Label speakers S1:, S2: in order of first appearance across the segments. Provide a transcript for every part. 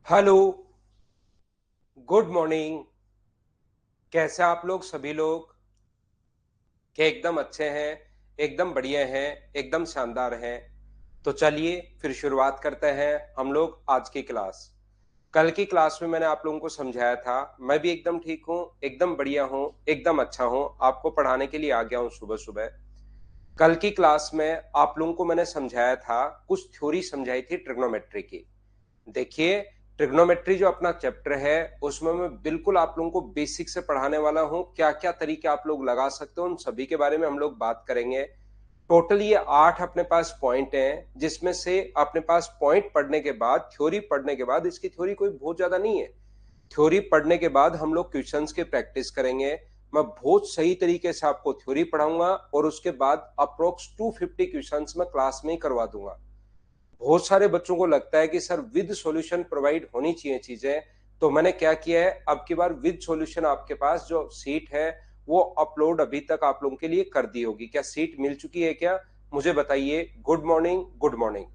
S1: Hello. Good morning. कैसे आप लोग सभी लोग? क्या एकदम अच्छे हैं? एकदम बढ़िया हैं? एकदम शानदार हैं? तो चलिए फिर शुरुआत करते हैं हम लोग आज की क्लास। कल की क्लास में मैंने आप लोगों को समझाया था, मैं भी एकदम ठीक हूँ, एकदम बढ़िया हूँ, एकदम अच्छा हूँ, आपको पढ़ाने के लिए आ गया हूँ सुबह सुबह। कल की क्लास में आप लोगों को मैंने समझाया था, कुछ थ्योरी समझाई थी ट्रिग्नोमेट्री की। देखिए, ट्रिग्नोमेट्री जो अपना चैप्टर है उसमें मैं बिल्कुल आप लोगों को बेसिक से पढ़ाने वाला हूं। क्या क्या तरीके आप लोग लगा सकते हो उन सभी के बारे में हम लोग बात करेंगे। टोटल ये 8 अपने पास पॉइंट हैं, जिसमें से अपने पास पॉइंट पढ़ने के बाद, थ्योरी पढ़ने के बाद, इसकी थ्योरी कोई बहुत ज्यादा नहीं है। थ्योरी पढ़ने के बाद हम लोग क्वेश्चंस की प्रैक्टिस करेंगे। मैं बहुत सही तरीके से आपको थ्योरी पढ़ाऊंगा और उसके बाद अप्रोक्स 250 क्वेश्चंस मैं क्लास में ही करवा दूंगा। बहुत सारे बच्चों को लगता है कि सर विद सॉल्यूशन प्रोवाइड होनी चाहिए चीजें, तो मैंने क्या किया है, अब की बार विद सॉल्यूशन आपके पास जो सीट है वो अपलोड अभी तक आप लोगों के लिए कर दी होगी। क्या सीट मिल चुकी है क्या? मुझे बताइए। Good morning, good morning.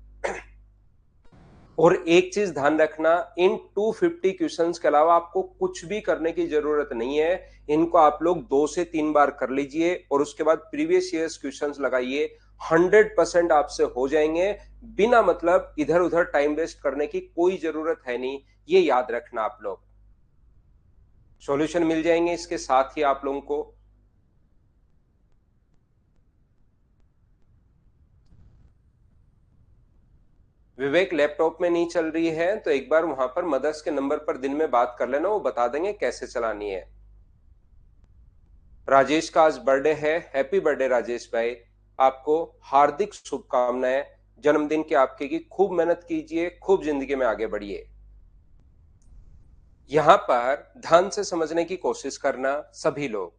S1: और एक चीज ध्यान रखना, इन 250 क्वेश्चंस के अलावा आपको कुछ भी करने की जरूरत नहीं है। इनको आप लोग 2 से 3 बार कर लीजिए और उसके बाद प्रीवियस ईयर्स क्वेश्चंस लगाइए। 100% आपसे हो जाएंगे। बिना मतलब इधर उधर टाइम वेस्ट करने की कोई जरूरत है नहीं, ये याद रखना आप लोग। सॉल्यूशन मिल जाएंगे इसके साथ ही आप लोगों को। विवेक लैपटॉप में नहीं चल रही है तो एक बार वहां पर मदर्स के नंबर पर दिन में बात कर लेना, वो बता देंगे कैसे चलानी है। राजेश का आज बर्थडे है। हैप्पी बर्थडे राजेश भाई। आपको हार्दिक शुभकामनाएं। जन्मदिन की आपके की खूब मेहनत कीजिए, खूब जिंदगी में आगे बढ़िए। यहां पर ध्यान से समझने की कोशिश करना सभी लोग।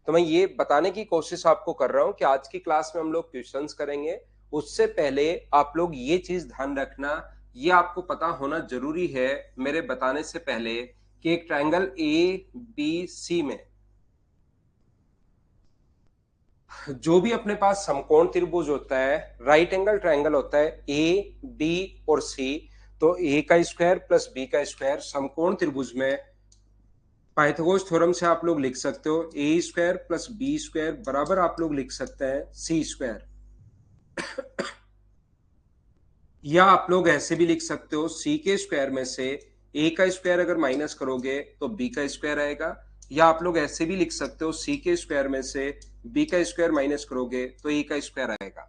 S1: तो मैं ये बताने की कोशिश आपको कर रहा हूं कि आज की क्लास में हम लोग क्वेश्चंस करेंगे। उससे पहले आप लोग ये चीज ध्यान रखना, ये आपको पता होना जरूरी है मेरे बताने से पहले, कि एक ट्रायंगल ए बी सी में जो भी अपने पास समकोण त्रिभुज होता है, राइट एंगल ट्रायंगल होता है, ए बी और सी, तो ए का स्क्वायर प्लस बी का स्क्वायर समकोण त्रिभुज में पाइथागोरस थ्योरम से आप लोग लिख सकते हो ए स्क्वायर प्लस बी स्क्वायर बराबर आप लोग लिख सकते हैं सी स्क्वायर। या आप लोग ऐसे भी लिख सकते हो सी के स्क्वायर में से ए का स्क्वायर अगर माइनस करोगे तो बी का स्क्वायर आएगा। या आप लोग ऐसे भी लिख सकते हो सी के स्क्वायर में से बी का स्क्वायर माइनस करोगे तो ए का स्क्वायर आएगा।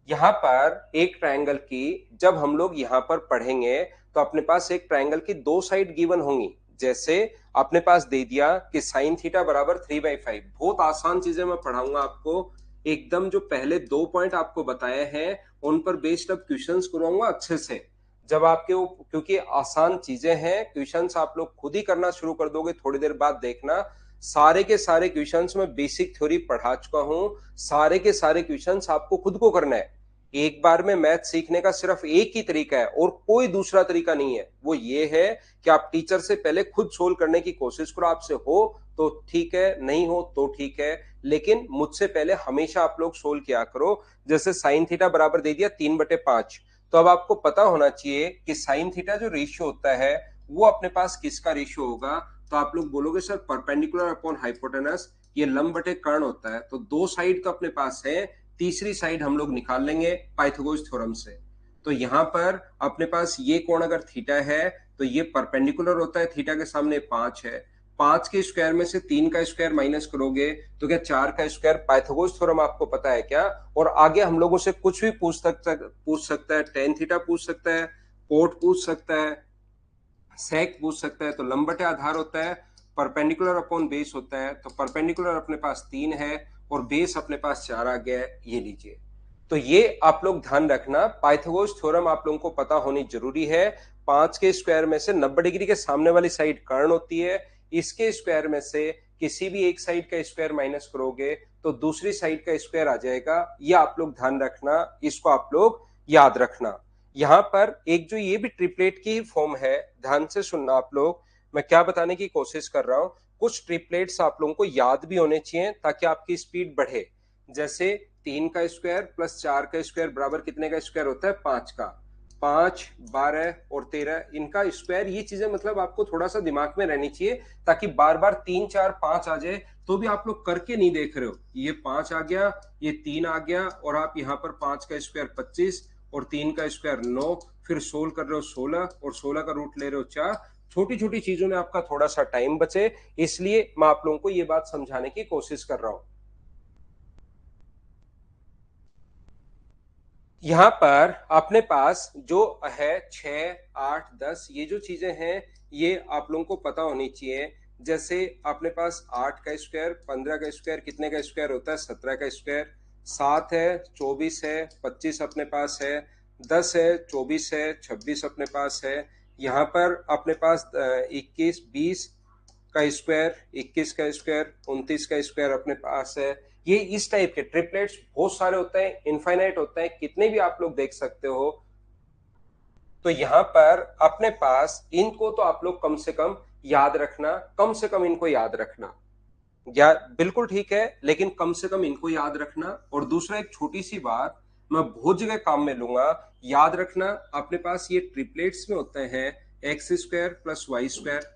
S1: यहां पर एक ट्रायंगल की जब हम लोग यहां पर पढ़ेंगे तो अपने पास एक ट्रायंगल की दो साइड गिवन होंगी। जैसे अपने पास दे दिया कि साइन थीटा बराबर 3/5। बहुत आसान चीजें मैं पढ़ाऊंगा आपको। एकदम जो पहले 2 पॉइंट आपको बताए हैं उन पर बेस्ड अब क्वेश्चंस करवाऊंगा अच्छे से। जब आपके वो, क्योंकि आसान चीजें हैं, क्वेश्चंस आप लोग खुद ही करना शुरू कर दोगे थोड़ी देर बाद देखना। सारे के सारे क्वेश्चंस में बेसिक थ्योरी पढ़ा चुका हूं। सारे के सारे क्वेश्चंस आपको खुद को करना है। एक बार में मैथ सीखने का सिर्फ एक ही तरीका है और कोई दूसरा तरीका नहीं है। वो ये है कि आप टीचर से पहले खुद सोल्व करने की कोशिश करो। आपसे हो तो ठीक है, नहीं हो तो ठीक है, लेकिन मुझसे पहले हमेशा आप लोग सोल्व किया करो। जैसे साइन थीटा बराबर दे दिया 3/5, तो अब आपको पता होना चाहिए कि साइन थीटा जो रेशियो होता है वो अपने पास किसका रेशियो होगा। तो आप लोग बोलोगे सर परपेंडिकुलर अपॉन हाइपोटेनस, ये लंब बटे कर्ण होता है। तो दो साइड तो अपने पास है, तीसरी साइड हम लोग निकाल लेंगे पाइथागोरस थ्योरम से। तो यहां पर अपने पास ये कोण अगर थीटा है तो ये परपेंडिकुलर होता है, थीटा के सामने 5 है। 5 के स्क्वायर में से 3 का स्क्वायर माइनस करोगे तो क्या 4 का स्क्वायर। पाइथागोरस थ्योरम आपको पता है क्या? और आगे हम लोगों से कुछ भी पूछ सकता है, टेन थीटा पूछ सकता है, कोट पूछ सकता है, सेक पूछ सकता है। तो लंब बटे आधार होता है, परपेंडिकुलर अपॉन बेस होता है। तो परपेंडिकुलर अपने पास 3 है और बेस अपने पास 4 आ गया है, ये लीजिए। तो ये आप लोग ध्यान रखना, पाइथागोरस थ्योरम आप लोगों को पता होनी जरूरी है। 5 के स्क्वायर में से 90 डिग्री के सामने वाली साइड कर्ण होती है। इसके स्क्वायर में से किसी भी एक साइड का स्क्वायर माइनस करोगे तो दूसरी साइड का स्क्वायर आ जाएगा। ये आप लोग ध्यान रखना, इसको आप लोग याद रखना। यहां पर एक जो ये भी ट्रिपलेट की फॉर्म है, ध्यान से सुनना आप लोग, मैं क्या बताने की कोशिश कर रहा हूं। कुछ ट्रिपलेट्स आप लोगों को याद भी होने चाहिए ताकि आपकी स्पीड बढ़े। जैसे 3 का स्क्वायर प्लस 4 का स्क्वायर बराबर कितने का स्क्वायर होता है? 5 का। 5, 12 और 13 इनका स्क्वायर, ये चीजें मतलब आपको थोड़ा सा दिमाग में रहनी चाहिए, ताकि बार बार 3, 4, 5 आ जाए तो भी आप लोग करके नहीं देख रहे हो। ये 5 आ गया, ये 3 आ गया, और आप यहाँ पर 5 का स्क्वायर 25 और 3 का स्क्वायर 9, फिर सोल्व कर रहे हो 16 और 16 का रूट ले रहे हो 4। छोटी छोटी चीजों में आपका थोड़ा सा टाइम बचे, इसलिए मैं आप लोगों को ये बात समझाने की कोशिश कर रहा हूं। यहाँ पर अपने पास जो है 6, 8, 10, ये जो चीजें हैं ये आप लोगों को पता होनी चाहिए। जैसे अपने पास 8 का स्क्वायर, 15 का स्क्वायर कितने का स्क्वायर होता है? 17 का स्क्वायर। 7 है, 24 है, 25 अपने पास है, 10 है, 24 है, 26 अपने पास है। यहाँ पर अपने पास 21, 20 का स्क्वायर, 21 का स्क्वायर, 29 का स्क्वायर अपने पास है। ये इस टाइप के ट्रिपलेट्स बहुत सारे होते हैं, इनफाइनाइट होते हैं, कितने भी आप लोग देख सकते हो। तो यहाँ पर अपने पास इनको तो आप लोग कम से कम याद रखना, कम से कम इनको याद रखना। या बिल्कुल ठीक है, लेकिन कम से कम इनको याद रखना। और दूसरा एक छोटी सी बात मैं बहुत जगह काम में लूंगा, याद रखना अपने पास ये ट्रिपलेट्स में होते हैं x square plus y square,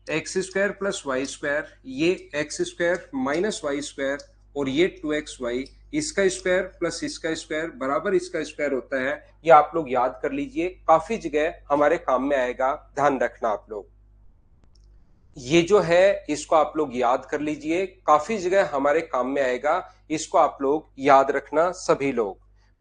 S1: x square plus y square, ये x square minus y square, और ये 2xy, इसका स्क्वायर प्लस इसका स्क्वायर बराबर इसका स्क्वायर होता है। ये आप लोग याद कर लीजिए, काफी जगह हमारे काम में आएगा, ध्यान रखना आप लोग। ये जो है इसको आप लोग याद कर लीजिए, काफी जगह हमारे काम में आएगा, इसको आप लोग याद रखना सभी लोग।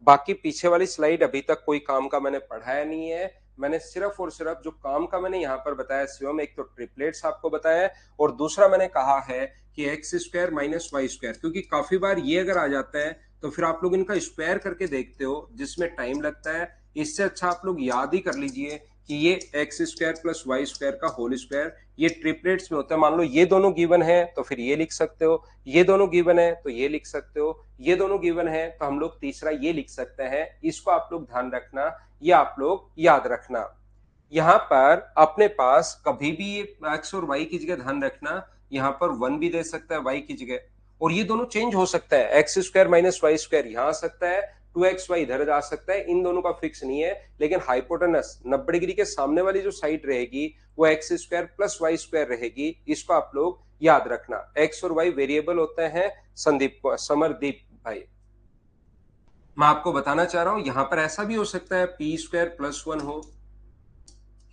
S1: बाकी पीछे वाली स्लाइड अभी तक कोई काम का मैंने पढ़ाया नहीं है, मैंने सिर्फ और सिर्फ जो काम का मैंने यहाँ पर बताया शिवम, एक तो ट्रिपलेट्स आपको बताया है, और दूसरा मैंने कहा है कि x square minus y square, क्योंकि काफी बार ये अगर आ जाता है तो फिर आप लोग इनका स्क्वायर करके देखते हो जिसमें टाइम लगता है। इससे अच्छा आप लोग याद ही कर लीजिए कि ये x square plus y square का होल स्क्वायर, ये ट्रिपलेट्स में होता है। मान लो ये दोनों गिवन है तो फिर ये लिख सकते हो, ये दोनों गिवन है तो ये लिख सकते हो, ये दोनों गिवन है तो हम लोग तीसरा ये लिख सकते हैं। इसको आप लोग ध्यान रखना, ये आप लोग याद रखना। यहाँ पर अपने पास कभी भी एक्स और वाई की जगह ध्यान रखना, यहाँ पर 1 भी दे सकता है वाई की जगह, और ये दोनों चेंज हो सकता है, x square minus y square यहाँ आ सकता है, 2xy इधर जा सकता है, इन दोनों का फिक्स नहीं है। लेकिन हाइपोटेनस 90 डिग्री के सामने वाली जो साइड रहेगी वो x square plus y square रहेगी, इसको आप लोग याद रखना। एक्स और वाई वेरिएबल होते हैं संदीप को, समरदीप भाई। मैं आपको बताना चाह रहा हूं यहां पर ऐसा भी हो सकता है पी स्क्वायर प्लस 1 हो,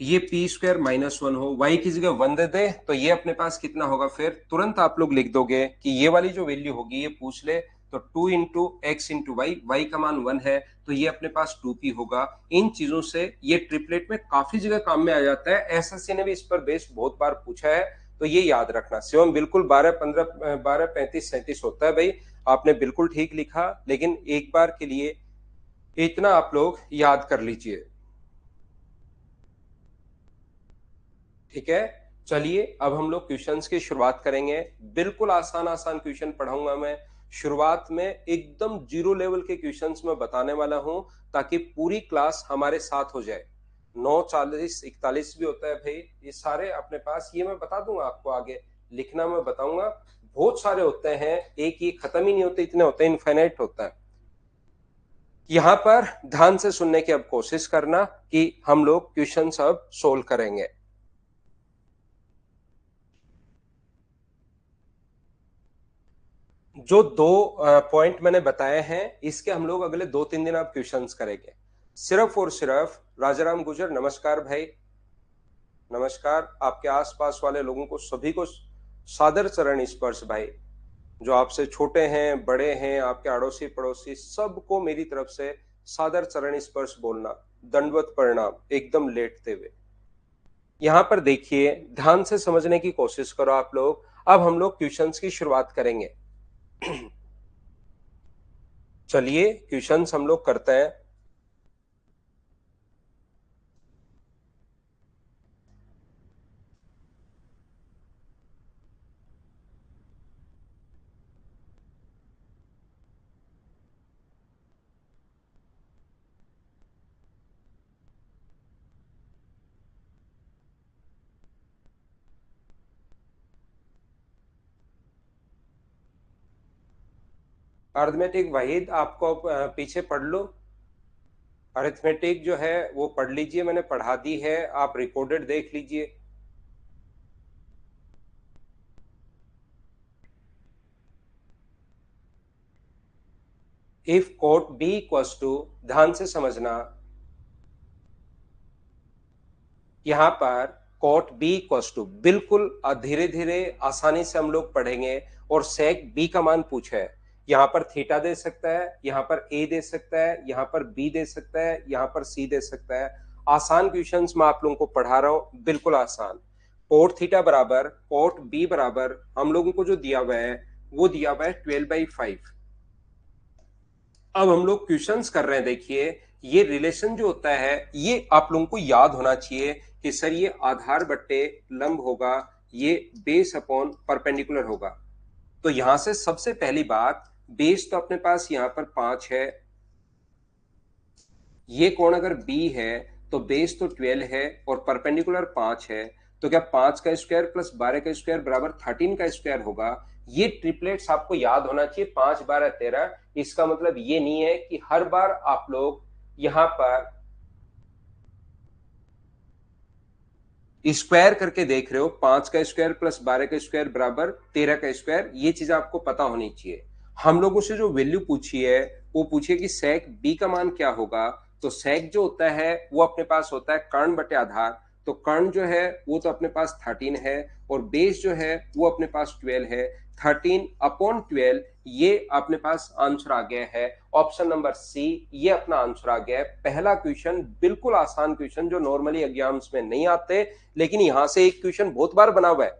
S1: ये पी स्क्वायर माइनस 1 हो, वाई की जगह 1 दे दे तो ये अपने पास कितना होगा, फिर तुरंत आप लोग लिख दोगे कि ये वाली जो वैल्यू होगी, ये पूछ ले तो 2 into x into y, y का मान 1 है तो ये अपने पास 2p होगा। इन चीजों से ये ट्रिपलेट में काफी जगह काम में आ जाता है, एसएससी ने भी इस पर बेस्ड बहुत बार पूछा है, तो ये याद रखना। शिवम बिल्कुल 12, 15, 12, 35, 37 होता है भाई, आपने बिल्कुल ठीक लिखा, लेकिन एक बार के लिए इतना आप लोग याद कर लीजिए, ठीक है। चलिए अब हम लोग क्वेश्चंस की शुरुआत करेंगे, बिल्कुल आसान आसान क्वेश्चन पढ़ाऊंगा मैं शुरुआत में, एकदम जीरो लेवल के क्वेश्चंस मैं बताने वाला हूं, ताकि पूरी क्लास हमारे साथ हो जाए। 9, 40, 41 भी होता है भाई, ये सारे अपने पास, ये मैं बता दूंगा आपको आगे, लिखना मैं बताऊंगा। बहुत सारे होते हैं, एक ये खत्म ही नहीं होते, इतने होते हैं, इनफाइनाइट होता है। यहां पर ध्यान से सुनने की अब कोशिश करना कि हम लोग क्वेश्चन अब सोल्व करेंगे। जो दो पॉइंट मैंने बताए हैं, इसके हम लोग अगले 2-3 दिन अब क्वेश्चंस करेंगे, सिर्फ और सिर्फ। राजाराम गुजर नमस्कार भाई, नमस्कार। आपके आसपास वाले लोगों को सभी को सादर चरण स्पर्श भाई, जो आपसे छोटे हैं बड़े हैं, आपके अड़ोसी पड़ोसी, सबको मेरी तरफ से सादर चरण स्पर्श बोलना, दंडवत प्रणाम, एकदम लेटते हुए। यहां पर देखिए, ध्यान से समझने की कोशिश करो आप लोग। अब हम लोग क्वेश्चंस की शुरुआत करेंगे। चलिए क्वेश्चंस हम लोग करते हैं। अर्थमेटिक वहीद आपको पीछे पढ़ लो। अरिथमेटिक जो है वो पढ़ लीजिए, मैंने पढ़ा दी है, आप रिकॉर्डेड देख लीजिए। If cot B equals to, ध्यान से समझना, यहां पर कॉट बी इक्वल्स टू, बिल्कुल धीरे धीरे आसानी से हम लोग पढ़ेंगे, और सेक बी का मान पूछा है। यहां पर थीटा दे सकता है, यहां पर ए दे सकता है, यहां पर बी दे सकता है, यहां पर सी दे सकता है। आसान क्वेश्चंस मैं आप लोगों को पढ़ा रहा हूं, बिल्कुल आसान। कोट थीटा बराबर कोट बी बराबर हम लोगों को जो दिया हुआ है वो दिया हुआ है 12/5। अब हम लोग क्वेश्चंस कर रहे हैं, देखिए ये रिलेशन जो होता है ये आप लोगों को याद होना चाहिए कि सर ये आधार बट्टे लंब होगा, ये बेस अपॉन परपेंडिकुलर होगा। तो यहां से सबसे पहली बात, बेस तो अपने पास यहां पर 5 है, ये कोण अगर बी है तो बेस तो 12 है और परपेंडिकुलर 5 है, तो क्या 5 का स्क्वायर प्लस 12 का स्क्वायर बराबर 13 का स्क्वायर होगा। ये ट्रिपलेट्स आपको याद होना चाहिए, 5 12 13। इसका मतलब ये नहीं है कि हर बार आप लोग यहां पर स्क्वायर करके देख रहे हो, 5 का स्क्वायर प्लस 12 का स्क्वायर बराबर 13 का स्क्वायर, ये चीज आपको पता होनी चाहिए। हम लोगों से जो वैल्यू पूछी है वो पूछिए कि सेक बी का मान क्या होगा। तो सेक जो होता है वो अपने पास होता है कर्ण बटे आधार, तो कर्ण जो है वो तो अपने पास 13 है, और बेस जो है वो अपने पास 12 है। 13/12, ये अपने पास आंसर आ गया है, ऑप्शन नंबर सी, ये अपना आंसर आ गया है। पहला क्वेश्चन बिल्कुल आसान क्वेश्चन जो नॉर्मली एग्जाम्स में नहीं आते, लेकिन यहां से एक क्वेश्चन बहुत बार बना हुआ है।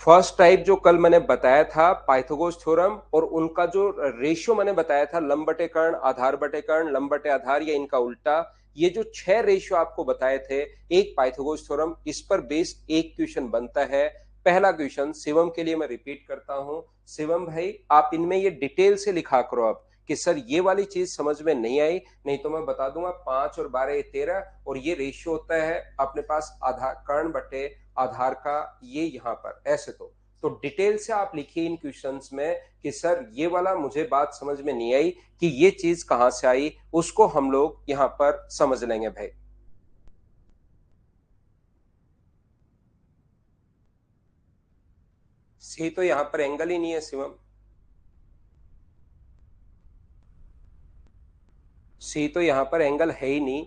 S1: फर्स्ट टाइप जो कल मैंने बताया था पाइथागोरस थ्योरम, और उनका जो रेशियो मैंने बताया था लंब बटे कर्ण, आधार बटे कर्ण, लंब बटे आधार, या इनका उल्टा, ये जो 6 रेशियो आपको बताए थे एक पाइथागोरस थ्योरम, इस पर बेस्ड एक क्वेश्चन बनता है। पहला क्वेश्चन शिवम के लिए मैं रिपीट करता हूं। शिवम भाई आप इनमें ये डिटेल से लिखा करो अब कि सर ये वाली चीज समझ में नहीं आई, नहीं तो मैं बता दूंगा 5 और 12 13, और ये रेशियो होता है अपने पास आधार कर्ण बटे आधार का, ये यहां पर ऐसे। तो डिटेल से आप लिखिए इन क्वेश्चंस में कि सर ये वाला मुझे बात समझ में नहीं आई कि ये चीज कहां से आई, उसको हम लोग यहां पर समझ लेंगे भाई। सी तो यहां पर एंगल ही नहीं है शिवम, सी तो यहां पर एंगल है ही नहीं।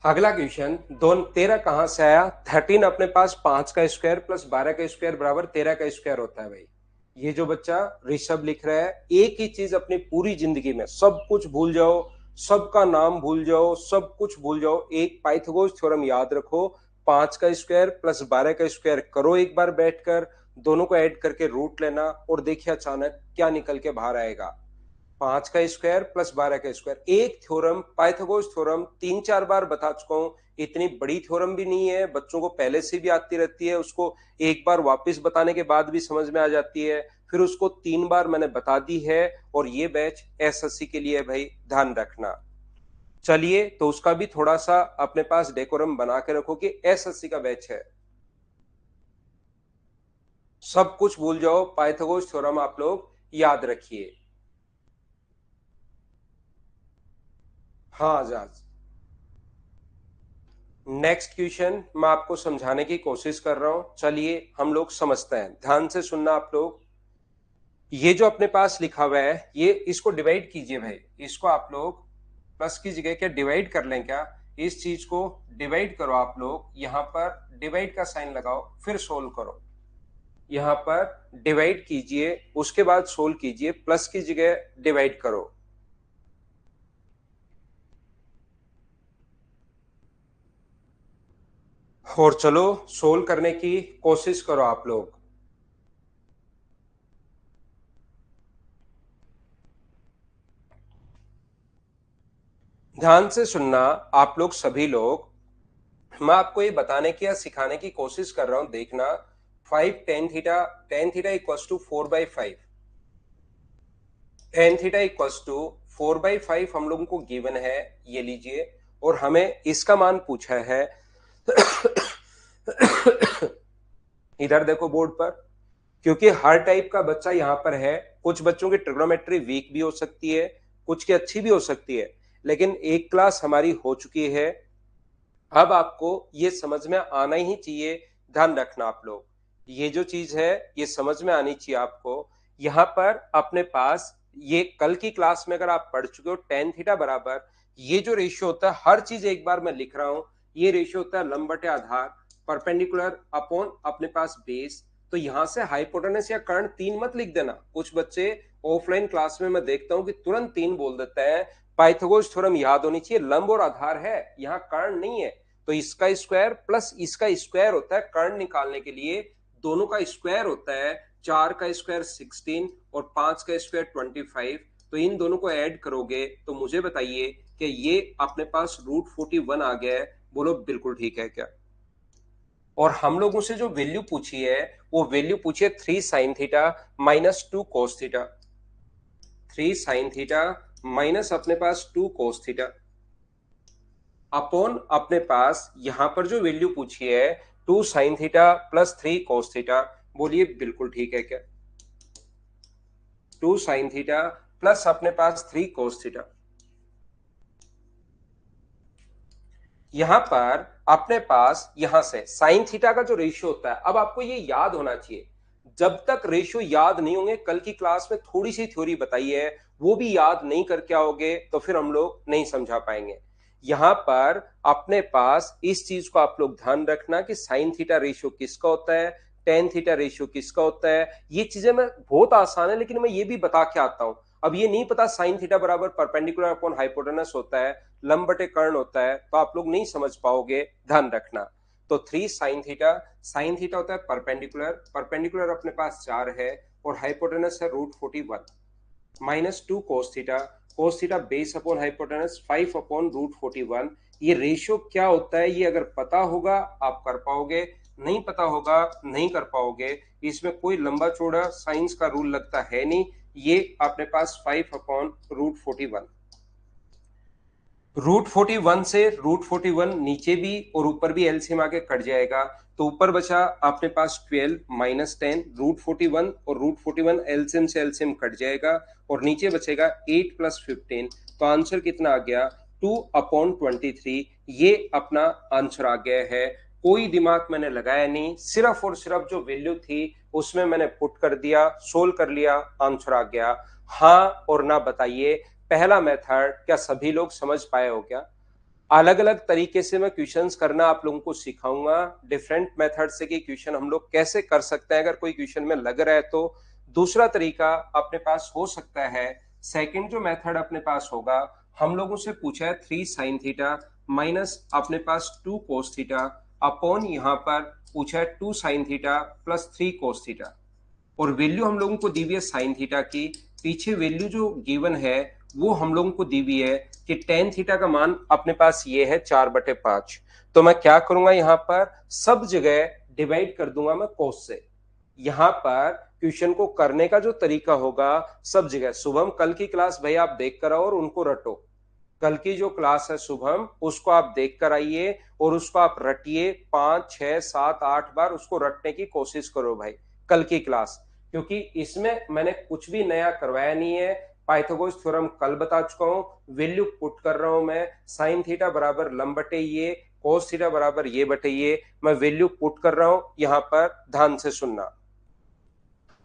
S1: अगला क्वेश्चन, दोन 13 कहां से आया। 13 अपने पास 5 का स्क्वायर प्लस 12 का स्क्वायर बराबर 13 का स्क्वायर होता है भाई। ये जो बच्चा ऋषभ लिख रहा है, एक ही चीज अपनी पूरी जिंदगी में सब कुछ भूल जाओ, सबका नाम भूल जाओ, सब कुछ भूल जाओ, एक पाइथागोरस थ्योरम याद रखो। 5 का स्क्वायर प्लस 12 का स्क्वायर करो एक बार बैठकर, दोनों को ऐड करके रूट लेना, और देखिए अचानक क्या निकल के बाहर आएगा। 5 का स्क्वायर प्लस 12 का स्क्वायर, एक थ्योरम पाइथागोरस थ्योरम 3 4 बार बता चुका हूं। इतनी बड़ी थ्योरम भी नहीं है, बच्चों को पहले से भी आती रहती है, उसको एक बार वापस बताने के बाद भी समझ में आ जाती है, फिर उसको 3 बार मैंने बता दी है। और ये बैच एसएससी के लिए भाई, ध्यान रखना। चलिए तो उसका भी थोड़ा सा अपने पास डेकोरम बना के रखो कि एसएससी का बैच है। सब कुछ भूल जाओ, पाइथागोरस थ्योरम आप लोग याद रखिए। हाँ आजाद, नेक्स्ट क्वेश्चन मैं आपको समझाने की कोशिश कर रहा हूं, चलिए हम लोग समझते हैं, ध्यान से सुनना आप लोग। ये जो अपने पास लिखा हुआ है, ये इसको डिवाइड कीजिए भाई, इसको आप लोग प्लस की जगह क्या डिवाइड कर लें क्या, इस चीज को डिवाइड करो आप लोग, यहां पर डिवाइड का साइन लगाओ, फिर सोल्व करो। यहां पर डिवाइड कीजिए, उसके बाद सोल्व कीजिए, प्लस की जगह डिवाइड करो। और चलो सोल्व करने की कोशिश करो आप लोग। ध्यान से सुनना आप लोग सभी लोग, मैं आपको ये बताने की या सिखाने की कोशिश कर रहा हूं, देखना। 5 tan theta, tan theta equals to 4/5। tan theta equals to 4/5 हम लोगों को गिवन है, ये लीजिए, और हमें इसका मान पूछा है इधर देखो बोर्ड पर, क्योंकि हर टाइप का बच्चा यहां पर है। कुछ बच्चों की ट्रिग्नोमेट्री वीक भी हो सकती है, कुछ की अच्छी भी हो सकती है, लेकिन एक क्लास हमारी हो चुकी है। अब आपको ये समझ में आना ही चाहिए, ध्यान रखना आप लोग, ये जो चीज है ये समझ में आनी चाहिए आपको। यहां पर अपने पास ये कल की क्लास में अगर आप पढ़ चुके हो, टेन थीटा बराबर ये जो रेशियो होता है, हर चीज एक बार मैं लिख रहा हूं, ये रेशियो होता है लंब बटे आधार, परपेंडिकुलर अपॉन अपने पास बेस। तो यहां से हाइपोटेनस या कर्ण तीन मत लिख देना। कुछ बच्चे ऑफलाइन क्लास में मैं देखता हूं कि तुरंत तीन बोल देते हैं। पाइथागोरस थ्योरम याद होनी चाहिए, लंब और आधार है, यहाँ कर्ण नहीं है। तो इसका स्क्वायर प्लस इसका स्क्वायर होता है कर्ण निकालने के लिए, दोनों का स्क्वायर होता है 4 का स्क्वायर 16 और 5 का स्क्वायर 25। तो इन दोनों को ऐड करोगे तो मुझे बताइए कि ये अपने पास √41 आ गया है। बोलो बिल्कुल ठीक है क्या? और हम लोगों से जो वैल्यू पूछी है, वो वैल्यू पूछी है 3 sine theta minus 2 cos theta. 3 sine theta minus अपने पास 2 कोस थीटा अपॉन अपने पास यहां पर जो वैल्यू पूछी है 2 sine theta plus 3 cos theta. बोलिए बिल्कुल ठीक है क्या? 2 साइन थीटा प्लस अपने पास 3 कोस थीटा। यहां पर अपने पास यहां से साइन थीटा का जो रेशियो होता है, अब आपको ये याद होना चाहिए। जब तक रेशियो याद नहीं होंगे, कल की क्लास में थोड़ी सी थ्योरी बताई है, वो भी याद नहीं करके आओगे तो फिर हम लोग नहीं समझा पाएंगे। यहां पर अपने पास इस चीज को आप लोग ध्यान रखना कि साइन थीटा रेशियो किसका होता है, टेन थीटा रेशियो किसका होता है। ये चीजें मैं बहुत आसान है, लेकिन मैं ये भी बता के आता हूं। अब ये नहीं पता साइन थीटा बराबर परपेंडिकुलर अपॉन हाइपोटेनस होता है, लंब बटे कर्ण होता है, तो आप लोग नहीं समझ पाओगे, ध्यान रखना। तो 3 साइन थीटा, साइन थीटा होता है परपेंडिकुलर, परपेंडिकुलर अपने पास 4 है और हाइपोटेनस है √41 minus 2 cos theta, cos theta base upon hypotenuse 5 upon √41। ये रेशियो क्या होता है, ये अगर पता होगा आप कर पाओगे, नहीं पता होगा नहीं कर पाओगे। इसमें कोई लंबा चौड़ा साइंस का रूल लगता है नहीं। ये अपने पास 5 अपॉन √41, √41 से √41 नीचे भी और ऊपर भी एलसीएम आके कट जाएगा, तो ऊपर बचा अपने पास 12 माइनस 10, √41 और √41 एलसीएम से एलसीएम कट जाएगा और नीचे बचेगा 8 प्लस 15। तो आंसर कितना आ गया? 2/23। ये अपना आंसर आ गया है। कोई दिमाग मैंने लगाया नहीं, सिर्फ और सिर्फ जो वैल्यू थी उसमें मैंने पुट कर दिया, सोल्व कर लिया, आंसर आ गया। हाँ और ना बताइए, पहला मेथड क्या सभी लोग समझ पाए हो क्या? अलग अलग तरीके से मैं क्वेश्चंस करना आप लोगों को सिखाऊंगा, डिफरेंट मेथड से कि क्वेश्चन हम लोग कैसे कर सकते हैं। अगर कोई क्वेश्चन में लग रहा है तो दूसरा तरीका अपने पास हो सकता है। सेकंड जो मेथड अपने पास होगा, हम लोगों से पूछा है 3 साइन थीटा माइनस अपने पास 2 कोस थीटा अपॉन यहां पर पूछा है 2 sine theta plus 3 cos theta, और वैल्यू हम लोगों को दी हुई है साइन थीटा की। पीछे वैल्यू जो गिवन है वो हम लोगों को दी हुई है कि टेन थीटा का मान अपने पास ये है 4/5। तो मैं क्या करूंगा, यहां पर सब जगह डिवाइड कर दूंगा मैं कोस से। यहां पर क्वेश्चन को करने का जो तरीका होगा, सब जगह शुभम कल की क्लास भाई आप देख कर आओ और उनको रटो। कल की जो क्लास है शुभम, उसको आप देख कर आइए और उसको आप रटिए 5 6 7 8 बार, उसको रटने की कोशिश करो भाई कल की क्लास, क्योंकि इसमें मैंने कुछ भी नया करवाया नहीं है। पाइथागोरस थ्योरम कल बता चुका हूं, वैल्यू पुट कर रहा हूं मैं, साइन थीटा बराबर लंब बटे ये, कोस थीटा बराबर ये बटे ये, मैं वैल्यू पुट कर रहा हूं। यहां पर ध्यान से सुनना,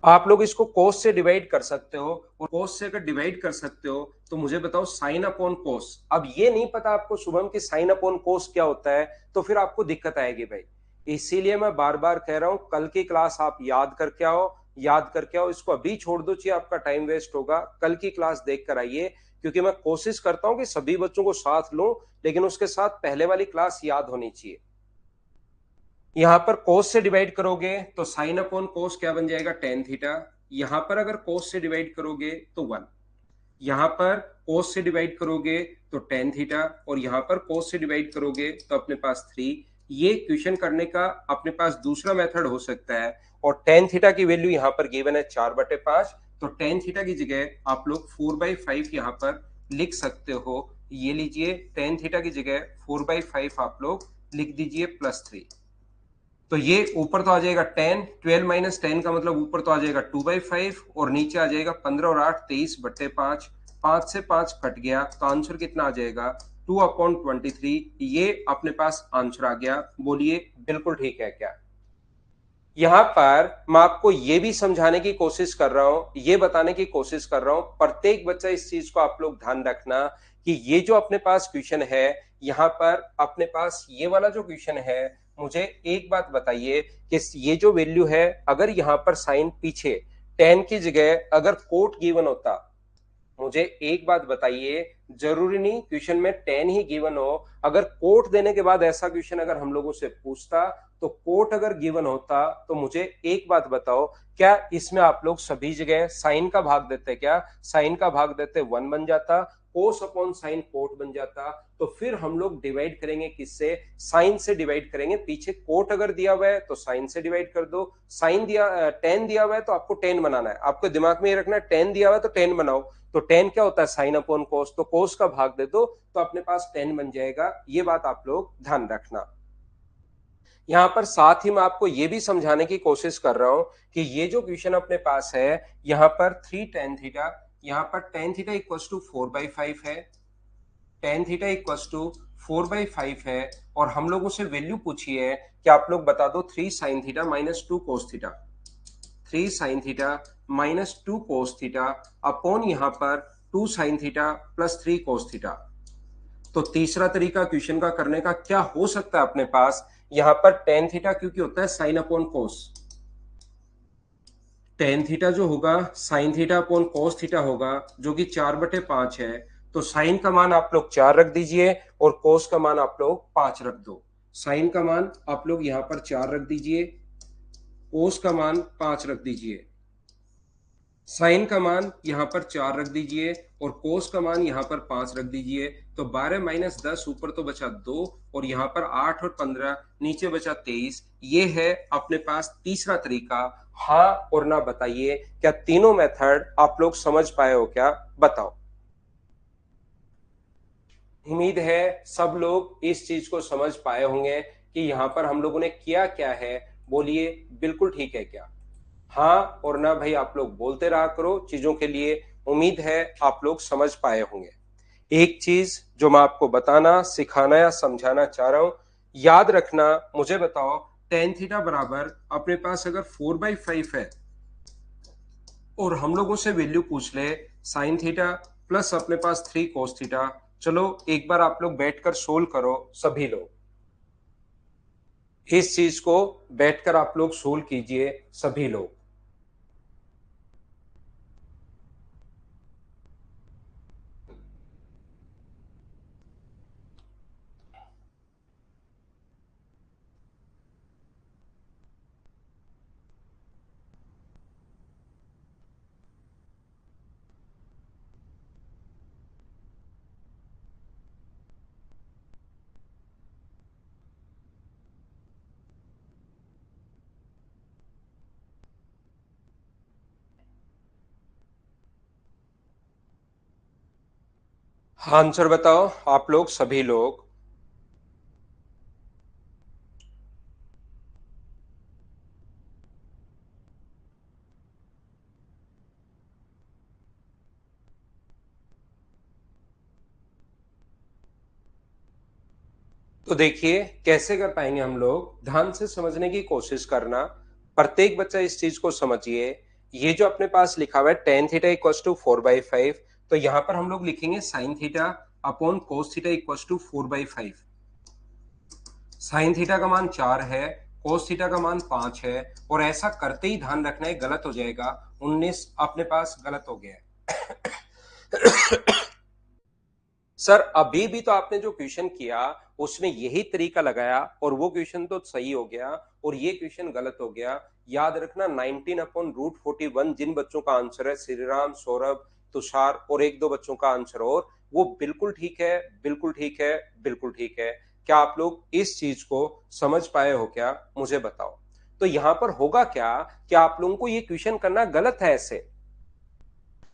S1: आप लोग इसको कोस से डिवाइड कर सकते हो, और कोस से अगर डिवाइड कर सकते हो तो मुझे बताओ साइन अपॉन कोस। अब ये नहीं पता आपको शुभम की साइन अपॉन कोस क्या होता है, तो फिर आपको दिक्कत आएगी भाई। इसीलिए मैं बार बार कह रहा हूं, कल की क्लास आप याद करके आओ, याद करके आओ। इसको अभी छोड़ दो, चाहिए आपका टाइम वेस्ट होगा। कल की क्लास देख कर आइए, क्योंकि मैं कोशिश करता हूं कि सभी बच्चों को साथ लूं, लेकिन उसके साथ पहले वाली क्लास याद होनी चाहिए। यहां पर कोस से डिवाइड करोगे तो साइन अपॉन कोस क्या बन जाएगा? Tan theta. यहां पर अगर कोस से डिवाइड करोगे तो 1, यहां पर कोस से डिवाइड करोगे तो टेन थीटा, और यहां पर कोस से डिवाइड करोगे तो अपने पास 3। ये क्वेश्चन करने का अपने पास दूसरा मेथड हो सकता है। और टेन थीटा की वैल्यू यहां पर गिवन है 4/5, तो टेन थीटा की जगह आप लोग 4/5 यहाँ पर लिख सकते हो। ये लीजिए, टेन थीटा की जगह 4/5 आप लोग लिख दीजिए +3। तो ये ऊपर तो आ जाएगा 10, 12 माइनस 10 का मतलब ऊपर तो आ जाएगा 2/5 और नीचे आ जाएगा 15 और 8 23/5। 5 से 5 कट गया तो आंसर कितना आ जाएगा 2/23। ये अपने पास आंसर आ गया। बोलिए बिल्कुल ठीक है क्या? यहां पर मैं आपको यह भी समझाने की कोशिश कर रहा हूं, ये बताने की कोशिश कर रहा हूं, प्रत्येक बच्चा इस चीज को आप लोग ध्यान रखना कि ये जो अपने पास क्वेश्चन है, यहां पर अपने पास ये वाला जो क्वेश्चन है, मुझे एक बात बताइए कि ये जो वैल्यू है, अगर यहां पर साइन पीछे 10 की जगह अगर कोट गिवन होता, मुझे एक बात बताइए, जरूरी नहीं क्वेश्चन में 10 ही गिवन हो, अगर कोट देने के बाद ऐसा क्वेश्चन अगर हम लोगों से पूछता, तो कोट अगर गिवन होता, तो मुझे एक बात बताओ, क्या इसमें आप लोग सभी जगह साइन का भाग देते? क्या साइन का भाग देते 1 बन जाता, कोस अपॉन साइन कोट बन जाता। तो फिर हम लोग डिवाइड करेंगे किससे? साइन से डिवाइड करेंगे। पीछे कोट अगर दिया हुआ है तो साइन से डिवाइड कर दो। साइन दिया 10 दिया हुआ है तो आपको 10 बनाना है, आपको दिमाग में ये रखना है 10 दिया हुआ है तो 10 बनाओ। तो 10 क्या होता है? साइन अपॉन कोस, तो कोस का भाग दे दो तो अपने पास 10 बन जाएगा। ये बात आप लोग ध्यान रखना। यहां पर साथ ही मैं आपको यह भी समझाने की कोशिश कर रहा हूं कि ये जो क्वेश्चन अपने पास है, यहां पर 3 tan थीटा, यहां पर tan थीटा इक्वल्स टू 4/5 है, tan थीटा इक्वल्स टू 4/5 है, और हम लोगों से वैल्यू पूछी है कि आप लोग बता दो 3 sin theta minus 2 cos theta, 3 sin theta minus 2 cos theta upon यहां पर 2 sin theta plus 3 cos theta. तो तीसरा तरीका क्वेश्चन का करने का क्या हो सकता है अपने पास? यहां पर tan थीटा क्योंकि होता है साइन अपॉन कोस, टेन थीटा जो होगा sign theta upon cos theta होगा, जो कि 4/5 है। तो साइन का मान आप लोग 4 रख दीजिए और कोस का मान आप लोग 5 रख दो। साइन का मान आप लोग यहां पर 4 रख दीजिए, कोस का मान 5 रख दीजिए। साइन का मान यहां पर 4 रख दीजिए और कोस का मान यहां पर 5 रख दीजिए। तो 12 माइनस 10 ऊपर तो बचा 2 और यहां पर 8 और 15 नीचे बचा 23। ये है अपने पास तीसरा तरीका। हाँ और ना बताइए, क्या तीनों मेथड आप लोग समझ पाए हो क्या? बताओ। उम्मीद है सब लोग इस चीज को समझ पाए होंगे कि यहां पर हम लोगों ने किया क्या है। बोलिए बिल्कुल ठीक है क्या? हाँ और ना भाई आप लोग बोलते रहा करो चीजों के लिए। उम्मीद है आप लोग समझ पाए होंगे। एक चीज जो मैं आपको बताना, सिखाना या समझाना चाह रहा हूं, याद रखना। मुझे बताओ, टेन थीटा बराबर अपने पास अगर 4/5 है और हम लोगों से वैल्यू पूछ ले साइन थीटा प्लस अपने पास 3 कोस थीटा। चलो एक बार आप लोग बैठकर सोल्व करो सभी लोग, इस चीज को बैठकर आप लोग सोल्व कीजिए सभी लोग। आंसर बताओ आप लोग सभी लोग। तो देखिए कैसे कर पाएंगे हम लोग, ध्यान से समझने की कोशिश करना। प्रत्येक बच्चा इस चीज को समझिए। ये जो अपने पास लिखा हुआ है टेन थीटा इक्वल्स टू 4/5, तो यहां पर हम लोग लिखेंगे sine theta upon cos theta equals to 4/5। Sine theta का मान 4 है, कोस थीटा का मान 5 है, और ऐसा करते ही ध्यान रखना है गलत हो जाएगा। 19 अपने पास गलत हो गया है। सर अभी भी तो आपने जो क्वेश्चन किया उसमें यही तरीका लगाया और वो क्वेश्चन तो सही हो गया और ये क्वेश्चन गलत हो गया। याद रखना 19/√41 जिन बच्चों का आंसर है, श्रीराम, सौरभ, तुषार और एक दो बच्चों का आंसर, और वो बिल्कुल ठीक है, बिल्कुल ठीक है, बिल्कुल ठीक है। क्या आप लोग इस चीज को समझ पाए हो क्या? मुझे बताओ। तो यहां पर होगा क्या कि आप लोगों को ये क्वेश्चन करना गलत है ऐसे,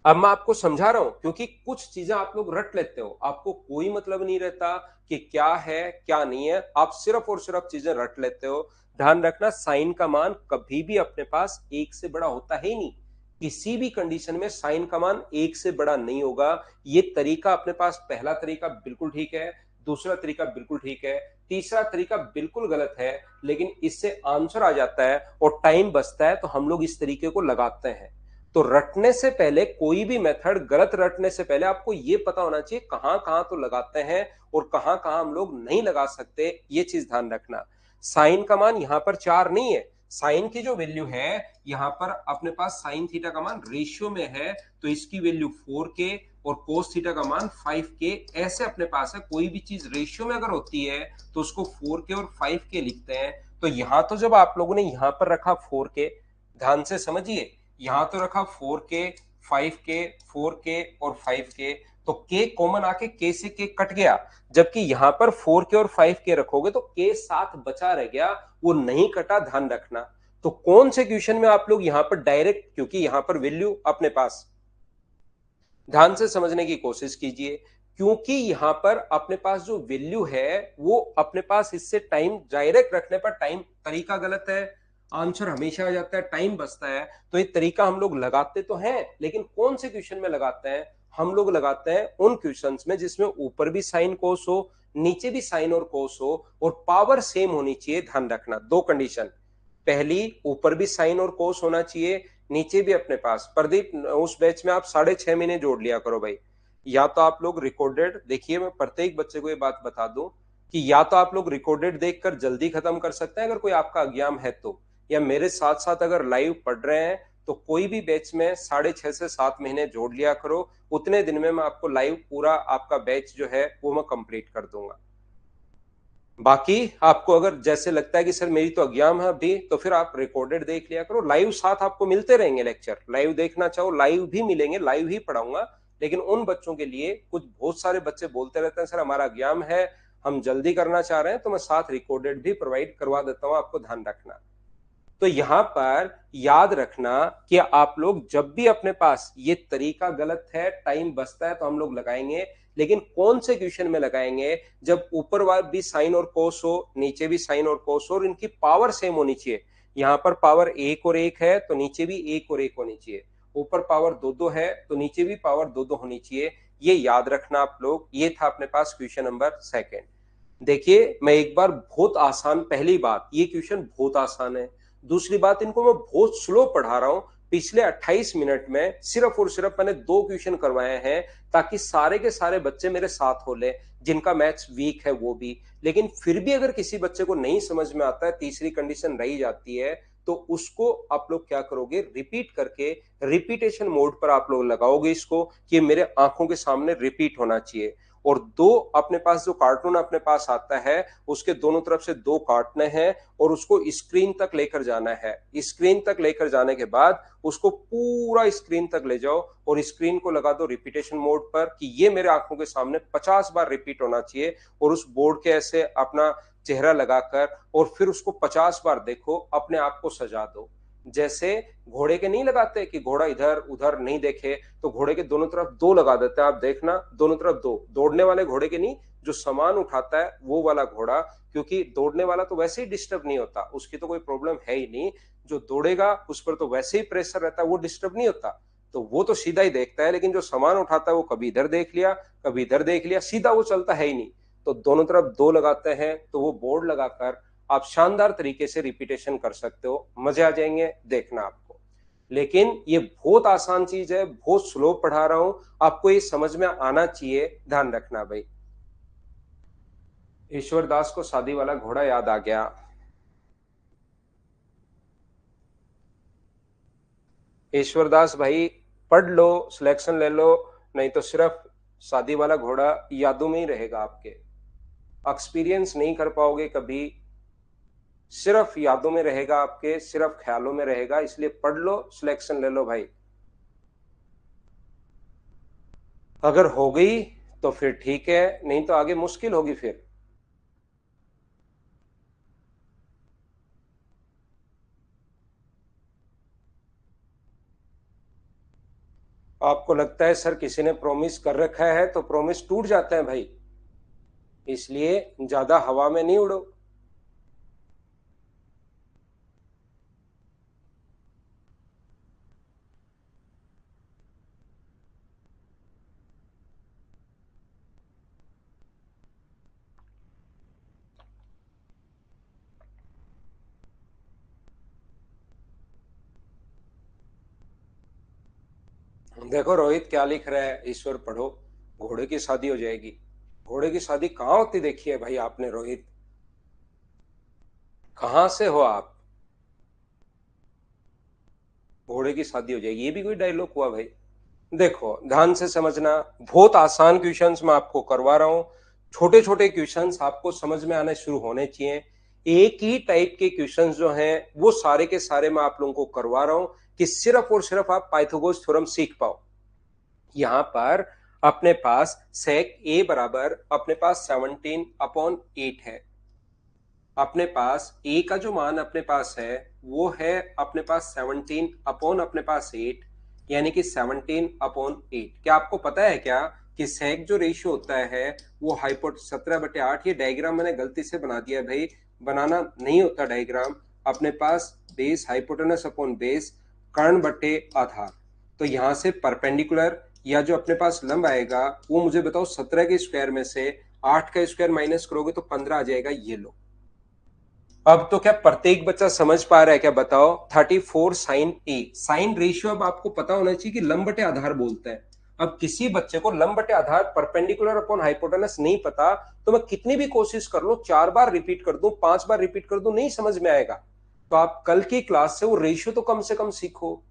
S1: अब मैं आपको समझा रहा हूं, क्योंकि कुछ चीजें आप लोग रट लेते हो, आपको कोई मतलब नहीं रहता कि क्या है क्या नहीं है, आप सिर्फ और सिर्फ चीजें रट लेते हो। ध्यान रखना, साइन का मान कभी भी अपने पास एक से बड़ा होता है ही नहीं। किसी भी कंडीशन में साइन का मान एक से बड़ा नहीं होगा। ये तरीका अपने पास, पहला तरीका बिल्कुल ठीक है, दूसरा तरीका बिल्कुल ठीक है, तीसरा तरीका बिल्कुल गलत है, लेकिन इससे आंसर आ जाता है और टाइम बचता है, तो हम लोग इस तरीके को लगाते हैं। तो रटने से पहले, कोई भी मेथड गलत रटने से पहले आपको यह पता होना चाहिए कहां कहां तो लगाते हैं और कहां कहां हम लोग नहीं लगा सकते, ये चीज ध्यान रखना। साइन का मान यहां पर 4 नहीं है, साइन की जो वैल्यू है यहां पर अपने पास साइन थीटा का मान रेशियो में है, तो इसकी वैल्यू 4k और कोस थीटा का मान 5k ऐसे अपने पास है। कोई भी चीज रेशियो में अगर होती है तो उसको 4k और 5k लिखते हैं। तो यहां तो जब आप लोगों ने यहां पर रखा 4k, ध्यान से समझिए, यहां तो रखा 4k, 5k, 4k और 5k, तो k कॉमन आके k से k कट गया, जबकि यहां पर 4k और 5k रखोगे तो k साथ बचा रह गया, वो नहीं कटा, ध्यान रखना। तो कौन से क्वेश्चन में आप लोग यहां पर डायरेक्ट, क्योंकि यहां पर वैल्यू अपने पास, ध्यान से समझने की कोशिश कीजिए, क्योंकि यहां पर अपने पास जो वैल्यू है वो अपने पास, इससे टाइम डायरेक्ट रखने पर टाइम तरीका गलत है, आंसर हमेशा आ जाता है, टाइम बचता है। तो ये तरीका हम लोग लगाते तो हैं, लेकिन कौन से क्वेश्चन में लगाते हैं? हम लोग लगाते हैं उन क्वेश्चंस में जिसमें ऊपर भी साइन कोस हो, नीचे भी साइन और कोस हो, और पावर सेम होनी चाहिए। ध्यान रखना, दो कंडीशन, पहली ऊपर भी साइन और कोस होना चाहिए, नीचे भी अपने पास। प्रदीप, उस बैच में आप 6.5 महीने जोड़ लिया करो भाई। या तो आप लोग रिकॉर्डेड देखिए, मैं प्रत्येक बच्चे को ये बात बता दूं कि या तो आप लोग रिकॉर्डेड देखकर जल्दी खत्म कर सकते हैं अगर कोई आपका एग्जाम है तो, या मेरे साथ साथ अगर लाइव पढ़ रहे हैं तो कोई भी बैच में 6.5 से 7 महीने जोड़ लिया करो। उतने दिन में मैं आपको लाइव पूरा आपका बैच जो है वो मैं कंप्लीट कर दूंगा। बाकी आपको अगर जैसे लगता है कि सर मेरी तो एग्जाम है अभी, तो फिर आप रिकॉर्डेड देख लिया करो। लाइव साथ आपको मिलते रहेंगे लेक्चर, लाइव देखना चाहो लाइव भी मिलेंगे, लाइव ही पढ़ाऊंगा। लेकिन उन बच्चों के लिए, कुछ बहुत सारे बच्चे बोलते रहते हैं सर हमारा एग्जाम है, हम जल्दी करना चाह रहे हैं, तो मैं साथ रिकॉर्डेड भी प्रोवाइड करवा देता हूं, आपको ध्यान रखना। तो यहां पर याद रखना कि आप लोग जब भी अपने पास ये तरीका गलत है, टाइम बचता है, तो हम लोग लगाएंगे, लेकिन कौन से क्वेश्चन में लगाएंगे? जब ऊपर वाला भी साइन और कोस हो, नीचे भी साइन और कोस हो, और इनकी पावर सेम होनी चाहिए। यहां पर पावर एक और एक है तो नीचे भी एक और एक होनी चाहिए, ऊपर पावर दो दो है तो नीचे भी पावर दो दो होनी चाहिए। ये याद रखना आप लोग। ये था अपने पास क्वेश्चन नंबर सेकंड। देखिए मैं एक बार, बहुत आसान, पहली बात ये क्वेश्चन बहुत आसान है, दूसरी बात इनको मैं बहुत स्लो पढ़ा रहा हूं। पिछले 28 मिनट में सिर्फ और सिर्फ मैंने दो क्वेश्चन करवाए हैं, ताकि सारे के सारे बच्चे मेरे साथ हो ले, जिनका मैथ्स वीक है वो भी। लेकिन फिर भी अगर किसी बच्चे को नहीं समझ में आता है, तीसरी कंडीशन रही जाती है, तो उसको आप लोग क्या करोगे? रिपीट करके, रिपीटेशन मोड पर आप लोग लगाओगे इसको, कि मेरे आंखों के सामने रिपीट होना चाहिए। और दो अपने पास जो कार्टून अपने पास आता है, उसके दोनों तरफ से दो काटने हैं और उसको स्क्रीन तक लेकर जाना है। स्क्रीन तक लेकर जाने के बाद उसको पूरा स्क्रीन तक ले जाओ और स्क्रीन को लगा दो रिपीटेशन मोड पर, कि ये मेरे आंखों के सामने 50 बार रिपीट होना चाहिए। और उस बोर्ड के ऐसे अपना चेहरा लगाकर, और फिर उसको 50 बार देखो, अपने आप को सजा दो। जैसे घोड़े के नहीं लगाते कि घोड़ा इधर उधर नहीं देखे, तो घोड़े के दोनों तरफ दो लगा देते हैं, आप देखना, दोनों तरफ दो। दौड़ने वाले घोड़े के नहीं, जो सामान उठाता है वो वाला घोड़ा, क्योंकि दौड़ने वाला तो वैसे ही डिस्टर्ब नहीं होता, उसकी तो कोई प्रॉब्लम है ही नहीं। जो दौड़ेगा उस पर तो वैसे ही प्रेशर रहता है, वो डिस्टर्ब नहीं होता, तो वो तो सीधा ही देखता है। लेकिन जो सामान उठाता है वो कभी इधर देख लिया, कभी इधर देख लिया, सीधा वो चलता है ही नहीं। तो दोनों तरफ दो लगाते हैं, तो वो बोर्ड लगाकर आप शानदार तरीके से रिपीटेशन कर सकते हो, मजे आ जाएंगे, देखना आपको। लेकिन ये बहुत आसान चीज है, बहुत स्लो पढ़ा रहा हूं, आपको ये समझ में आना चाहिए, ध्यान रखना भाई। ईश्वर दास को शादी वाला घोड़ा याद आ गया। ईश्वर दास भाई, पढ़ लो, सिलेक्शन ले लो, नहीं तो सिर्फ शादी वाला घोड़ा यादों में ही रहेगा आपके, एक्सपीरियंस नहीं कर पाओगे कभी, सिर्फ यादों में रहेगा आपके, सिर्फ ख्यालों में रहेगा। इसलिए पढ़ लो, सिलेक्शन ले लो भाई। अगर हो गई तो फिर ठीक है, नहीं तो आगे मुश्किल होगी फिर। आपको लगता है सर किसी ने प्रॉमिस कर रखा है तो प्रॉमिस टूट जाता है भाई, इसलिए ज्यादा हवा में नहीं उड़ो। देखो रोहित क्या लिख रहा है, ईश्वर पढ़ो। घोड़े की शादी हो जाएगी। घोड़े की शादी कहाँ होती देखी है भाई आपने रोहित? कहाँ से हो आप? घोड़े की शादी हो जाएगी, ये भी कोई डायलॉग हुआ भाई? देखो ध्यान से समझना, बहुत आसान क्वेश्चंस मैं आपको करवा रहा हूँ। छोटे छोटे क्वेश्चंस आपको समझ में आने शुरू होने चाहिए। एक ही टाइप के क्वेश्चंस जो हैं वो सारे के सारे मैं आप लोगों को करवा रहा हूँ कि सिर्फ और सिर्फ आप पाइथागोरस थ्योरम सीख पाओ। यहां पर अपने पास सेक ए बराबर अपने पास 17/8 है। अपने पास ए का जो मान अपने पास है वो है अपने पास 17 अपॉन अपने पास 8, यानी कि 17/8। क्या आपको पता है क्या कि सेक जो रेशियो होता है वो हाइपोट 17/8। ये डायग्राम मैंने गलती से बना दिया है भाई, बनाना नहीं होता डायग्राम। अपने पास बेस हाइपोटेनस अपॉन बेस कर्ण बटे आधार। तो यहां से परपेंडिकुलर या जो अपने पास लंब आएगा वो मुझे बताओ 17 के स्क्वायर में से 8 का स्क्वायर माइनस करोगे तो 15 आ जाएगा। ये लो। अब तो क्या प्रत्येक बच्चा समझ पा रहा है क्या बताओ? 34 साइन ए। साइन रेशियो अब आपको पता होना चाहिए कि लंब बटे आधार बोलते हैं। अब किसी बच्चे को लंब बटे आधार परपेंडिकुलर अपॉन हाइपोटेनस नहीं पता तो मैं कितनी भी कोशिश कर लूं, 4 बार रिपीट कर दूं, 5 बार रिपीट कर दूं, नहीं समझ में आएगा। तो आप कल की क्लास से वो रेशियो तो कम से कम सीखो।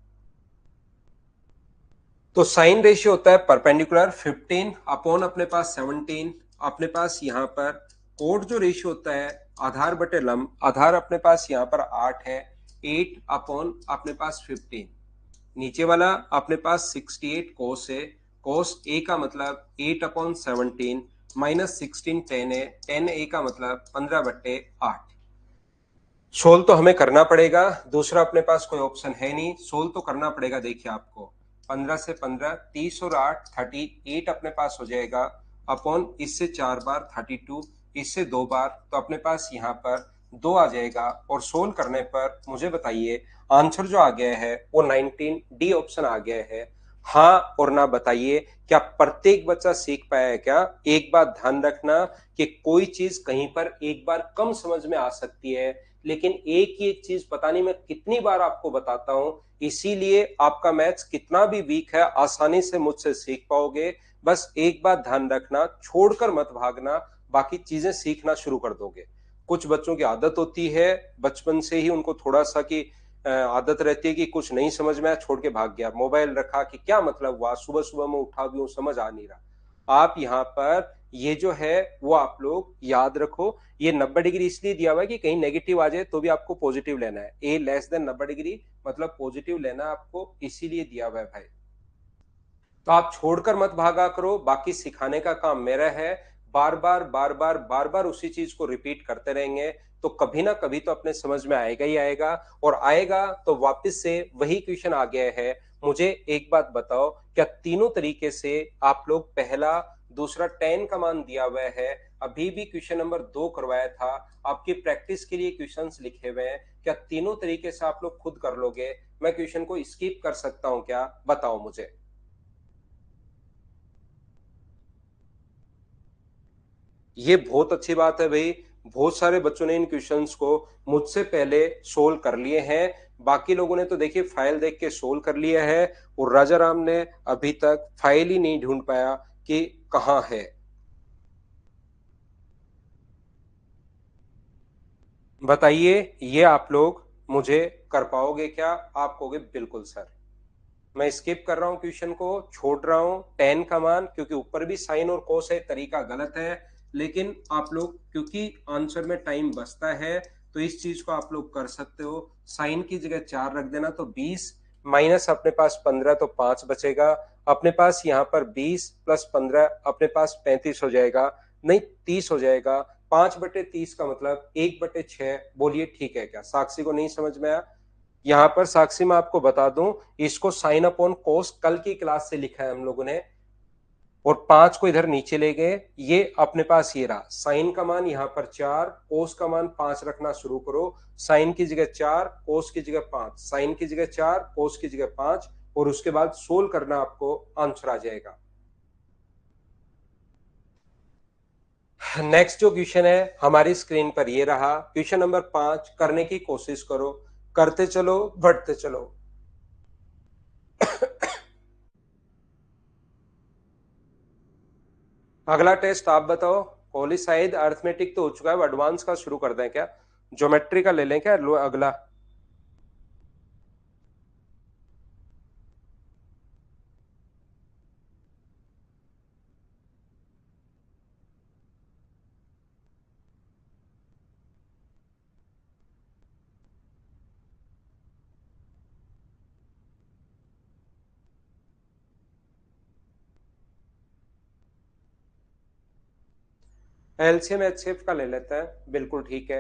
S1: तो साइन रेशियो होता है परपेंडिकुलर 15 अपॉन अपने पास 17। अपने पास यहां पर कोट जो रेशियो होता है आधार बटे लंब, आधार अपने पास यहां पर 8 है, 8 अपॉन अपने पास 15। नीचे वाला अपने पास 68 कोस है। कोस ए का मतलब 8 अपॉन 17 माइनस 16 10 है, 10 ए का मतलब 15/8। सोल्व तो हमें करना पड़ेगा, दूसरा अपने पास कोई ऑप्शन है नहीं, सोल्व तो करना पड़ेगा। देखिए आपको 15 से 15 30 और 8 38 अपने पास हो जाएगा अपॉन इससे 4 बार 32, इससे 2 बार तो अपने पास यहाँ पर 2 आ जाएगा। और सोल्व करने पर मुझे बताइए आंसर जो आ गया है वो 19 डी ऑप्शन आ गया है। हाँ और ना बताइए, क्या प्रत्येक बच्चा सीख पाया है क्या? एक बात ध्यान रखना कि कोई चीज कहीं पर एक बार कम समझ में आ सकती है, लेकिन एक ही एक चीज पता नहीं मैं कितनी बार आपको बताता हूं, इसीलिए आपका मैथ्स कितना भी वीक है आसानी से मुझसे सीख पाओगे। बस एक बात ध्यान रखना, छोड़कर मत भागना, बाकी चीजें सीखना शुरू कर दोगे। कुछ बच्चों की आदत होती है बचपन से ही उनको थोड़ा सा की आदत रहती है कि कुछ नहीं समझ में आया छोड़ के भाग गया, मोबाइल रखा कि क्या मतलब हुआ, सुबह सुबह में उठा भी हूं समझ आ नहीं रहा। आप यहाँ पर ये जो है वो आप लोग याद रखो। ये 90 डिग्री इसलिए दिया हुआ है कि कहीं नेगेटिव आ जाए तो भी आपको पॉजिटिव लेना है। ए लेस देन 90 डिग्री मतलब पॉजिटिव लेना आपको, इसीलिए दिया हुआ है भाई। तो आप छोड़कर मत भागा करो, बाकी सिखाने का काम मेरा है। बार बार बार बार बार बार उसी चीज को रिपीट करते रहेंगे तो कभी ना कभी तो अपने समझ में आएगा ही आएगा। और आएगा तो वापस से वही क्वेश्चन आ गया है। मुझे एक बात बताओ, क्या तीनों तरीके से आप लोग पहला दूसरा 10 का मान दिया हुआ है, अभी भी क्वेश्चन नंबर 2 करवाया था, आपकी प्रैक्टिस के लिए क्वेश्चंस लिखे हुए हैं, क्या तीनों तरीके से आप लोग खुद कर लोगे? मैं क्वेश्चन को स्किप कर सकता हूं क्या? बताओ मुझे। ये बहुत अच्छी बात है भाई। बहुत सारे बच्चों ने इन क्वेश्चंस को मुझसे पहले सोल्व कर लिए हैं। बाकी लोगों ने तो देखिए फाइल देख के सोल्व कर लिया है और राजा राम ने अभी तक फाइल ही नहीं ढूंढ पाया कि कहां है। बताइए ये आप लोग मुझे कर पाओगे क्या? आप कहोगे बिल्कुल सर। मैं स्किप कर रहा हूं क्वेश्चन को, छोड़ रहा हूं 10 का मान, क्योंकि ऊपर भी साइन और कोस है, तरीका गलत है। लेकिन आप लोग क्योंकि आंसर में टाइम बचता है तो इस चीज को आप लोग कर सकते हो। साइन की जगह 4 रख देना तो 20 माइनस अपने पास 15 तो 5 बचेगा। अपने पास यहाँ पर 20 प्लस 15 अपने पास 35 हो जाएगा, नहीं 30 हो जाएगा। 5/30 का मतलब 1/6। बोलिए ठीक है क्या? साक्षी को नहीं समझ में आया? यहां पर साक्षी मैं आपको बता दूं, इसको साइन अपॉन कोस कल की क्लास से लिखा है हम लोगों ने, और 5 को इधर नीचे ले गए। ये अपने पास ये रहा, साइन का मान यहां पर 4, कोस का मान 5 रखना शुरू करो। साइन की जगह 4, कोस की जगह 5, साइन की जगह 4, कोस की जगह 5, और उसके बाद सोल्व करना, आपको आंसर आ जाएगा। नेक्स्ट जो क्वेश्चन है हमारी स्क्रीन पर ये रहा, क्वेश्चन नंबर 5, करने की कोशिश करो, करते चलो बढ़ते चलो। अगला टेस्ट आप बताओ। कोहली शायद अर्थमेटिक तो हो चुका है, एडवांस का शुरू कर दें क्या? ज्योमेट्री का ले लें क्या अगला? एलसीएम एचसीएफ का ले लेते हैं, बिल्कुल ठीक है।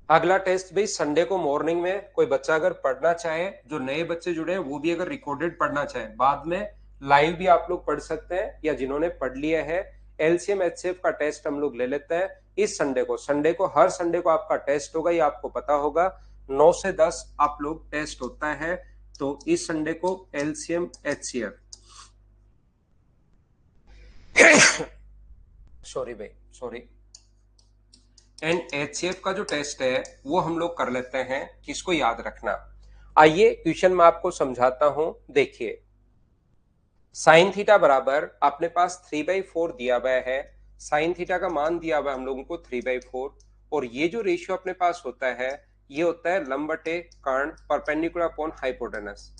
S1: अगला टेस्ट भाई, संडे को मॉर्निंग में कोई बच्चा अगर पढ़ना चाहे, जो नए बच्चे जुड़े हैं वो भी अगर रिकॉर्डेड पढ़ना चाहे, बाद में लाइव भी आप लोग पढ़ सकते हैं, या जिन्होंने पढ़ लिया है, एलसीएम एचसीएफ का टेस्ट हम लोग ले लेते हैं इस संडे को हर संडे को आपका टेस्ट होगा, ये आपको पता होगा। 9 से 10 आप लोग टेस्ट होता है, तो इस संडे को एलसीएम एचसीएफ, सॉरी भाई सॉरी, एंड एचसीएफ का जो टेस्ट है वो हम लोग कर लेते हैं, किसको याद रखना। आइए क्वेश्चन में आपको समझाता हूं, देखिए। साइन थीटा बराबर अपने पास 3/4 दिया हुआ है, साइन थीटा का मान दिया हुआ है हम लोगों को 3/4, और ये जो रेशियो अपने पास होता है ये होता है लंब बटे कर्ण, परपेंडिकुलर अपॉन हाइपोटेनस।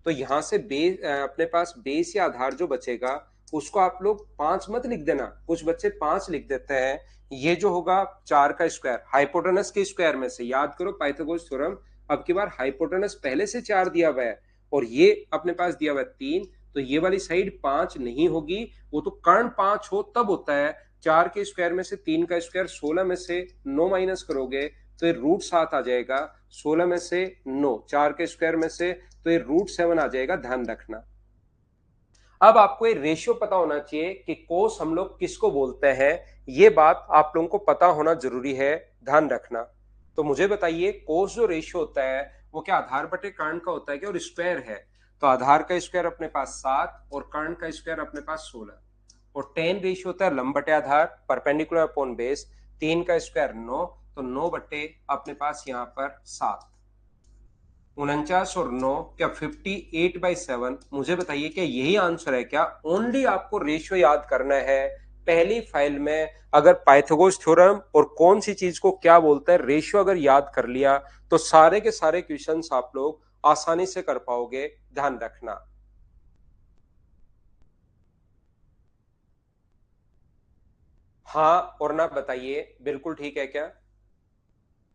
S1: तो यहां से बेस, अपने पास बेस या आधार जो बचेगा उसको आप लोग 5 मत लिख देना, कुछ बच्चे 5 लिख देते हैं। ये जो होगा 4 का स्क्वायर, हाइपोटेनस के स्क्वायर में से, याद करो पाइथागोरस थ्योरम, अब की बार हाइपोटेनस पहले से 4 दिया हुआ है और ये अपने पास दिया हुआ है 3, तो ये वाली साइड 5 नहीं होगी, वो तो कर्ण 5 हो तब होता है। 4 के स्क्वायर में से 3 का स्क्वायर, 16 में से 9 माइनस करोगे तो ये √7 आ जाएगा, 16 में से 9, 4 के स्क्वायर में से, तो ये √7 आ जाएगा, ध्यान रखना। अब आपको ये रेशियो पता होना चाहिए कि कोस हम लोग किसको बोलते हैं, ये बात आप लोगों को पता होना जरूरी है, ध्यान रखना। तो मुझे बताइए, कोस जो रेशियो होता है वो क्या आधार बटे कर्ण का होता है क्या, और स्क्वायर है? तो आधार का स्क्वायर अपने पास 7 और कर्ण का स्क्वायर अपने पास 16, और टेन रेशियो होता है लंब बटे आधार, परपेंडिकुलर अपॉन बेस, 3 का स्क्वायर 9, तो 9 बटे अपने पास यहाँ पर 7, 49 और 9 क्या 58/7। मुझे बताइए क्या यही आंसर है क्या? ओनली आपको रेशियो याद करना है। पहली फाइल में अगर पाइथागोरस थ्योरम और कौन सी चीज को क्या बोलता है, रेशियो अगर याद कर लिया तो सारे के सारे क्वेश्चंस आप लोग आसानी से कर पाओगे, ध्यान रखना। हाँ और ना बताइए, बिल्कुल ठीक है क्या?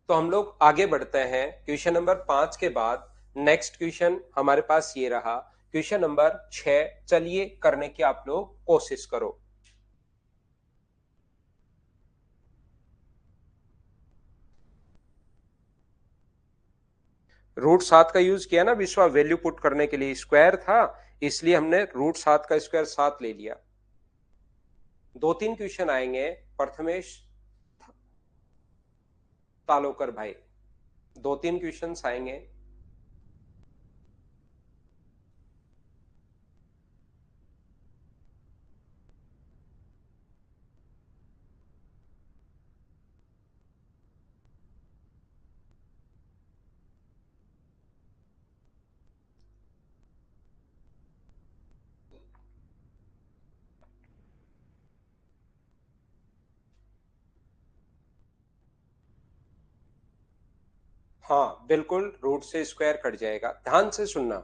S1: तो हम लोग आगे बढ़ते हैं, क्वेश्चन नंबर 5 के बाद नेक्स्ट क्वेश्चन हमारे पास ये रहा, क्वेश्चन नंबर 6। चलिए करने की आप लोग कोशिश करो। √7 का यूज किया ना विश्वा, वैल्यू पुट करने के लिए, स्क्वायर था इसलिए हमने √7 का स्क्वायर 7 ले लिया। 2-3 क्वेश्चन आएंगे, प्रथमेश तालोकर भाई, 2-3 क्वेश्चन आएंगे। हाँ बिल्कुल, रूट से स्क्वायर कट जाएगा, ध्यान से सुनना।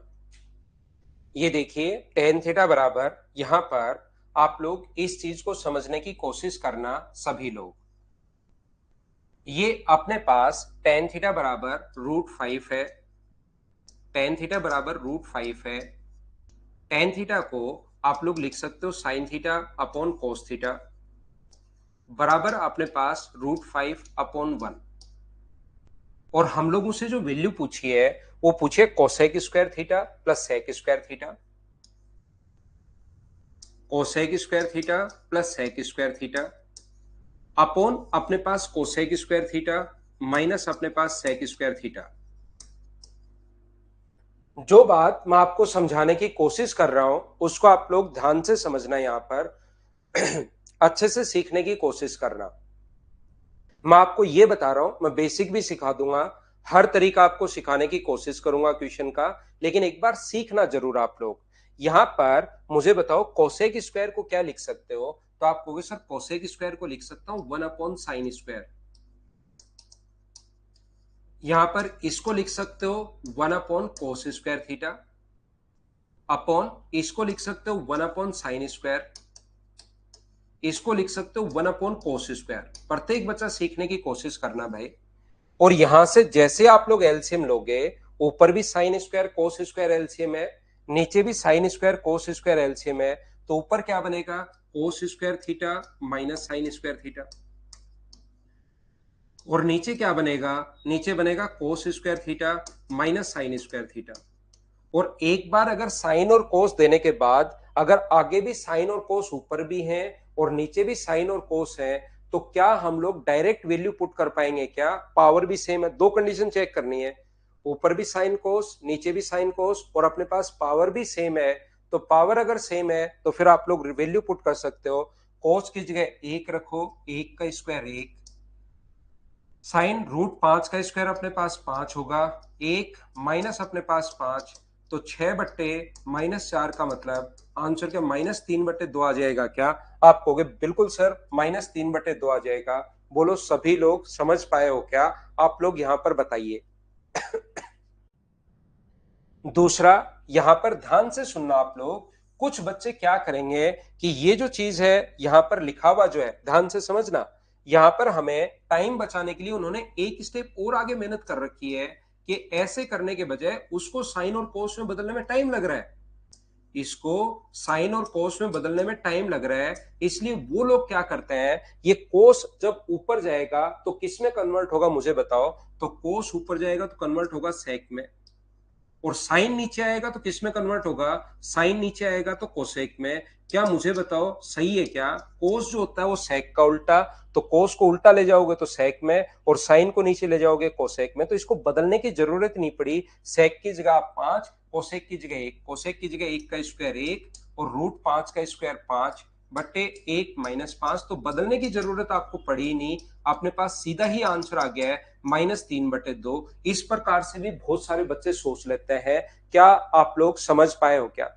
S1: ये देखिए टेन थीटा बराबर, यहां पर आप लोग इस चीज को समझने की कोशिश करना सभी लोग। ये अपने पास टेन थीटा बराबर √5 है, टेन थीटा बराबर √5 है। टेन थीटा को आप लोग लिख सकते हो sign theta upon cos theta, बराबर अपने पास √5/1। और हम लोगों से जो वैल्यू पूछी है वो पूछे cosec square theta plus sec square theta, cosec square theta plus sec square theta upon अपने पास कोसेक स्क्वायर थीटा माइनस अपने पास सेक स्क्वायर थीटा। जो बात मैं आपको समझाने की कोशिश कर रहा हूं उसको आप लोग ध्यान से समझना, यहां पर अच्छे से सीखने की कोशिश करना। मैं आपको यह बता रहा हूं, मैं बेसिक भी सिखा दूंगा, हर तरीका आपको सिखाने की कोशिश करूंगा क्वेश्चन का, लेकिन एक बार सीखना जरूर आप लोग। यहां पर मुझे बताओ कोसेक स्क्वायर को क्या लिख सकते हो, तो आप कहोगे सर कोसेक स्क्वायर को लिख सकता हूं 1/sin स्क्वायर। यहां पर इसको लिख सकते हो 1/cos स्क्वायर थीटा अपॉन इसको लिख सकते हो 1/sin स्क्वायर, इसको लिख सकते हो 1/cos स्क्वायर। प्रत्येक बच्चा सीखने की कोशिश करना भाई। और यहां से जैसे आप लोग एलसीएम लोगे, ऊपर भी sine square cos square LCM है, नीचे भी sine square cos square LCM है, तो ऊपर क्या बनेगा cos square theta minus sine square theta, और नीचे क्या बनेगा, नीचे बनेगा cos square theta minus sine square theta. और एक बार अगर साइन और कोस देने के बाद अगर आगे भी साइन और कोस ऊपर भी हैं और नीचे भी साइन और कोस है, तो क्या हम लोग डायरेक्ट वैल्यू पुट कर पाएंगे? क्या पावर भी सेम है? दो कंडीशन चेक करनी है, ऊपर भी साइन कोस नीचे भी साइन कोस और अपने पास पावर भी सेम है। तो पावर अगर सेम है तो फिर आप लोग वैल्यू पुट कर सकते हो। कोस की जगह एक रखो, एक का स्क्वायर एक, साइन √5 का स्क्वायर अपने पास 5 होगा, एक माइनस अपने पास 5, तो 6/-4 का मतलब आंसर क्या -3/2 आ जाएगा क्या? आप कहोगे बिल्कुल सर -3/2 आ जाएगा। बोलो सभी लोग समझ पाए हो क्या? आप लोग यहां पर बताइए। दूसरा, यहां पर ध्यान से सुनना आप लोग, कुछ बच्चे क्या करेंगे कि ये जो चीज है यहां पर लिखा हुआ जो है, ध्यान से समझना, यहां पर हमें टाइम बचाने के लिए उन्होंने एक स्टेप और आगे मेहनत कर रखी है कि ऐसे करने के बजाय उसको साइन और कोस में बदलने में टाइम लग रहा है, इसको साइन और कोस में बदलने में टाइम लग रहा है, इसलिए वो लोग क्या करते हैं, ये कोस जब ऊपर जाएगा तो किस में कन्वर्ट होगा मुझे बताओ? तो कोस ऊपर जाएगा तो कन्वर्ट होगा सेक में, और साइन नीचे आएगा तो किस में कन्वर्ट होगा? साइन नीचे आएगा तो कोसेक में। क्या मुझे बताओ सही है क्या? कोस जो होता है वो सेक का उल्टा, तो कोस को उल्टा ले जाओगे तो सेक में, और साइन को नीचे ले जाओगे कोसेक में, तो इसको बदलने की जरूरत नहीं पड़ी। सेक की जगह 5, कोसेक की जगह 1, कोसेक की जगह 1 का स्क्वायर 1 और √5 का स्क्वायर 5 बट्टे 1 माइनस 5, तो बदलने की जरूरत आपको पड़ी ही नहीं, अपने पास सीधा ही आंसर आ गया है -3/2। इस प्रकार से भी बहुत सारे बच्चे सोच लेते हैं। क्या आप लोग समझ पाए हो क्या?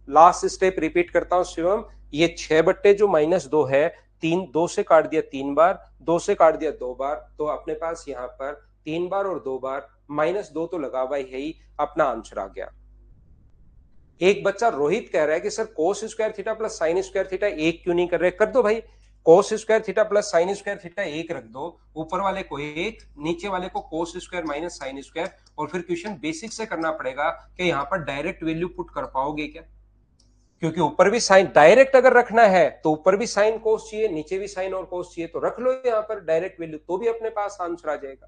S1: लास्ट स्टेप रिपीट करता हूं शिवम, ये 6 जो -2 है, 2 से काट दिया 3 बार, 2 से काट दिया 2 बार, तो अपने पास यहाँ पर 3 बार और 2 बार -2 तो लगा हुआ है ही, अपना आंसर आ गया। एक बच्चा रोहित कह रहा है कि sir cos square theta plus sine square theta एक क्यों नहीं कर रहे? कर दो भाई, cos square theta plus sine square theta एक रख दो, ऊपर वाले को एक, नीचे वाले को cos square minus sine square, और फिर क्वेश्चन बेसिक से करना पड़ेगा कि यहाँ पर डायरेक्ट वैल्यू पुट कर पाओगे क्या? क्योंकि ऊपर भी साइन डायरेक्ट अगर रखना है तो ऊपर भी साइन कोस चाहिए, नीचे भी साइन और कोस चाहिए, तो रख लो यहाँ पर डायरेक्ट वैल्यू, तो भी अपने पास आंसर आ जाएगा।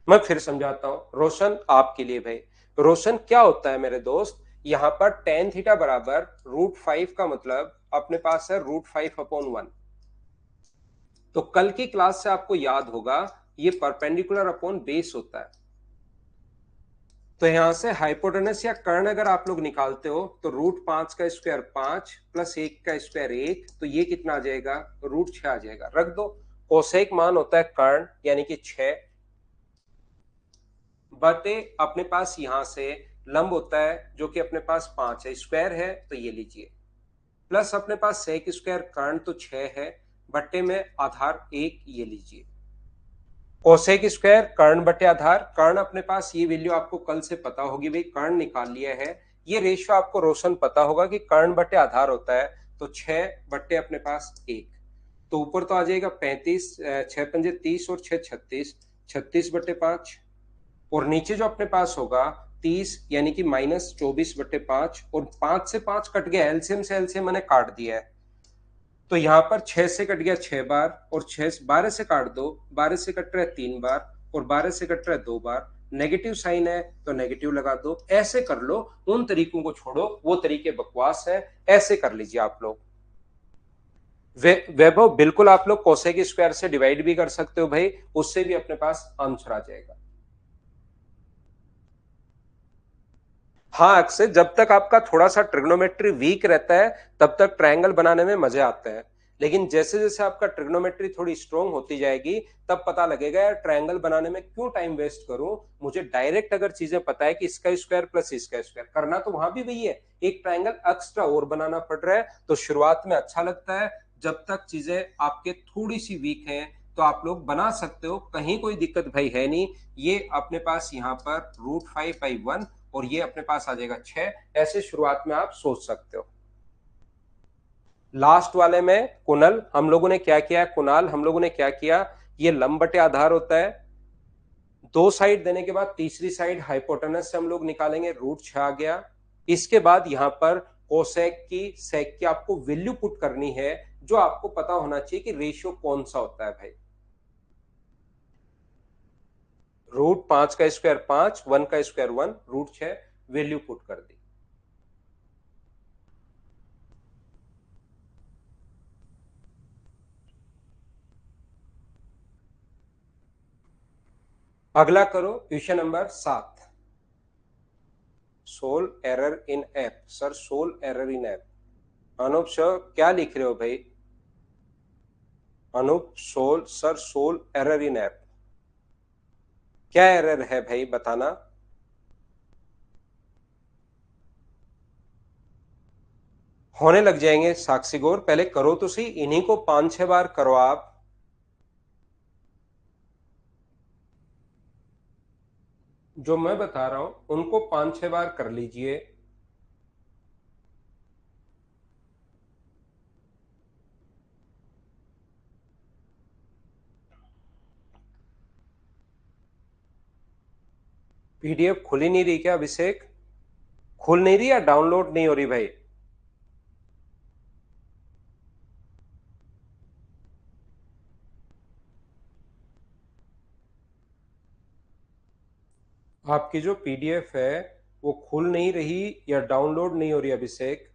S1: मैं फिर समझाता हूं रोशन आपके लिए भाई। रोशन क्या होता है मेरे दोस्त, यहां पर tan थीटा बराबर √5 का मतलब अपने पास है √5/1। तो कल की क्लास से आपको याद होगा ये परपेंडिकुलर अपॉन बेस होता है। तो यहां से हाइपोटेनस या कर्ण अगर आप लोग निकालते हो तो √5 का स्क्वायर 5 प्लस 1 का स्क्वायर 1, तो ये कितना आ जाएगा? √6 आ जाएगा, रख दो। कोसेक मान होता है कर्ण यानी कि 6 बटे अपने पास यहां से लंब होता है जो कि अपने पास 5 है, स्क्वायर है तो ये लीजिए, प्लस अपने पास सेक स्क्वायर कर्ण तो 6 है, बट्टे में आधार 1 ये लीजिए, कोसेक स्क्वायर कर्ण बटे आधार, कर्ण अपने पास ये वैल्यू आपको कल से पता होगी भाई, कर्ण निकाल लिया है। ये रेशियो आपको रोशन पता होगा कि कर्ण बटे आधार होता है, तो 6 बट्टे अपने पास 1, तो ऊपर तो आ जाएगा 35, 6×5 = 30 और 6 = 36, 36/5, और नीचे जो अपने पास होगा 30 यानी कि -24/5 और 5 से 5 कट गया, एलसीएम से एलसीएम मैंने काट दिया है, तो यहाँ पर 6 से कट गया 6 बार और 12 से काट दो, 12 से कट रहा है 3 बार और 12 से कट रहा है 2 बार, नेगेटिव साइन है तो नेगेटिव लगा दो। ऐसे कर लो, उन तरीकों को छोड़ो, वो तरीके बकवास है, ऐसे कर लीजिए आप लोग। वैभव बिल्कुल आप लोग कोसेक स्क्वायर से डिवाइड भी कर सकते हो भाई, उससे भी अपने पास आंसर आ जाएगा। हाँ, अक्सर जब तक आपका थोड़ा सा ट्रिग्नोमेट्री वीक रहता है तब तक ट्रायंगल बनाने में मजे आते हैं, लेकिन जैसे जैसे आपका ट्रिग्नोमेट्री थोड़ी स्ट्रोंग होती जाएगी तब पता लगेगा यार ट्रायंगल बनाने में क्यों टाइम वेस्ट करूं, मुझे डायरेक्ट अगर चीजें पता है कि इसका स्क्वायर प्लस इसका स्क्वायर करना तो वहां भी वही है, एक ट्रायंगल एक्स्ट्रा और बनाना पड़ रहा है, तो शुरुआत में अच्छा लगता है, जब तक चीजें आपके थोड़ी सी वीक हैं तो आप लोग बना सकते हो, कहीं कोई दिक्कत भाई है नहीं। ये अपने पास यहाँ पर √5/1 और ये अपने पास आ जाएगा 6, ऐसे शुरुआत में आप सोच सकते हो। लास्ट वाले में कुनल हम लोगों ने क्या किया, कुणाल हम लोगों ने क्या किया, ये लंब बटे आधार होता है, दो साइड देने के बाद तीसरी साइड हाइपोटेनस से हम लोग निकालेंगे, √6 आ गया। इसके बाद यहां पर कोसेक की सेक की आपको वैल्यू पुट करनी है, जो आपको पता होना चाहिए कि रेशियो कौन सा होता है भाई। √5 का स्क्वायर 5, 1 का स्क्वायर 1, √6 वैल्यू पुट कर दी। अगला करो question number 7, sol error in app. Sir sol error in app, Anup sir क्या लिख रहे हो भाई? Anup sol sir, sol error in app, क्या एरर है भाई बताना। होने लग जाएंगे साक्षी गौर, पहले करो तो सही, इन्हीं को 5-6 बार करो आप। जो मैं बता रहा हूं उनको 5-6 बार कर लीजिए। पीडीएफ खुल ही नहीं रही क्या अभिषेक? खुल नहीं रही या डाउनलोड नहीं हो रही भाई? आपकी जो पीडीएफ है वो खुल नहीं रही या डाउनलोड नहीं हो रही अभिषेक?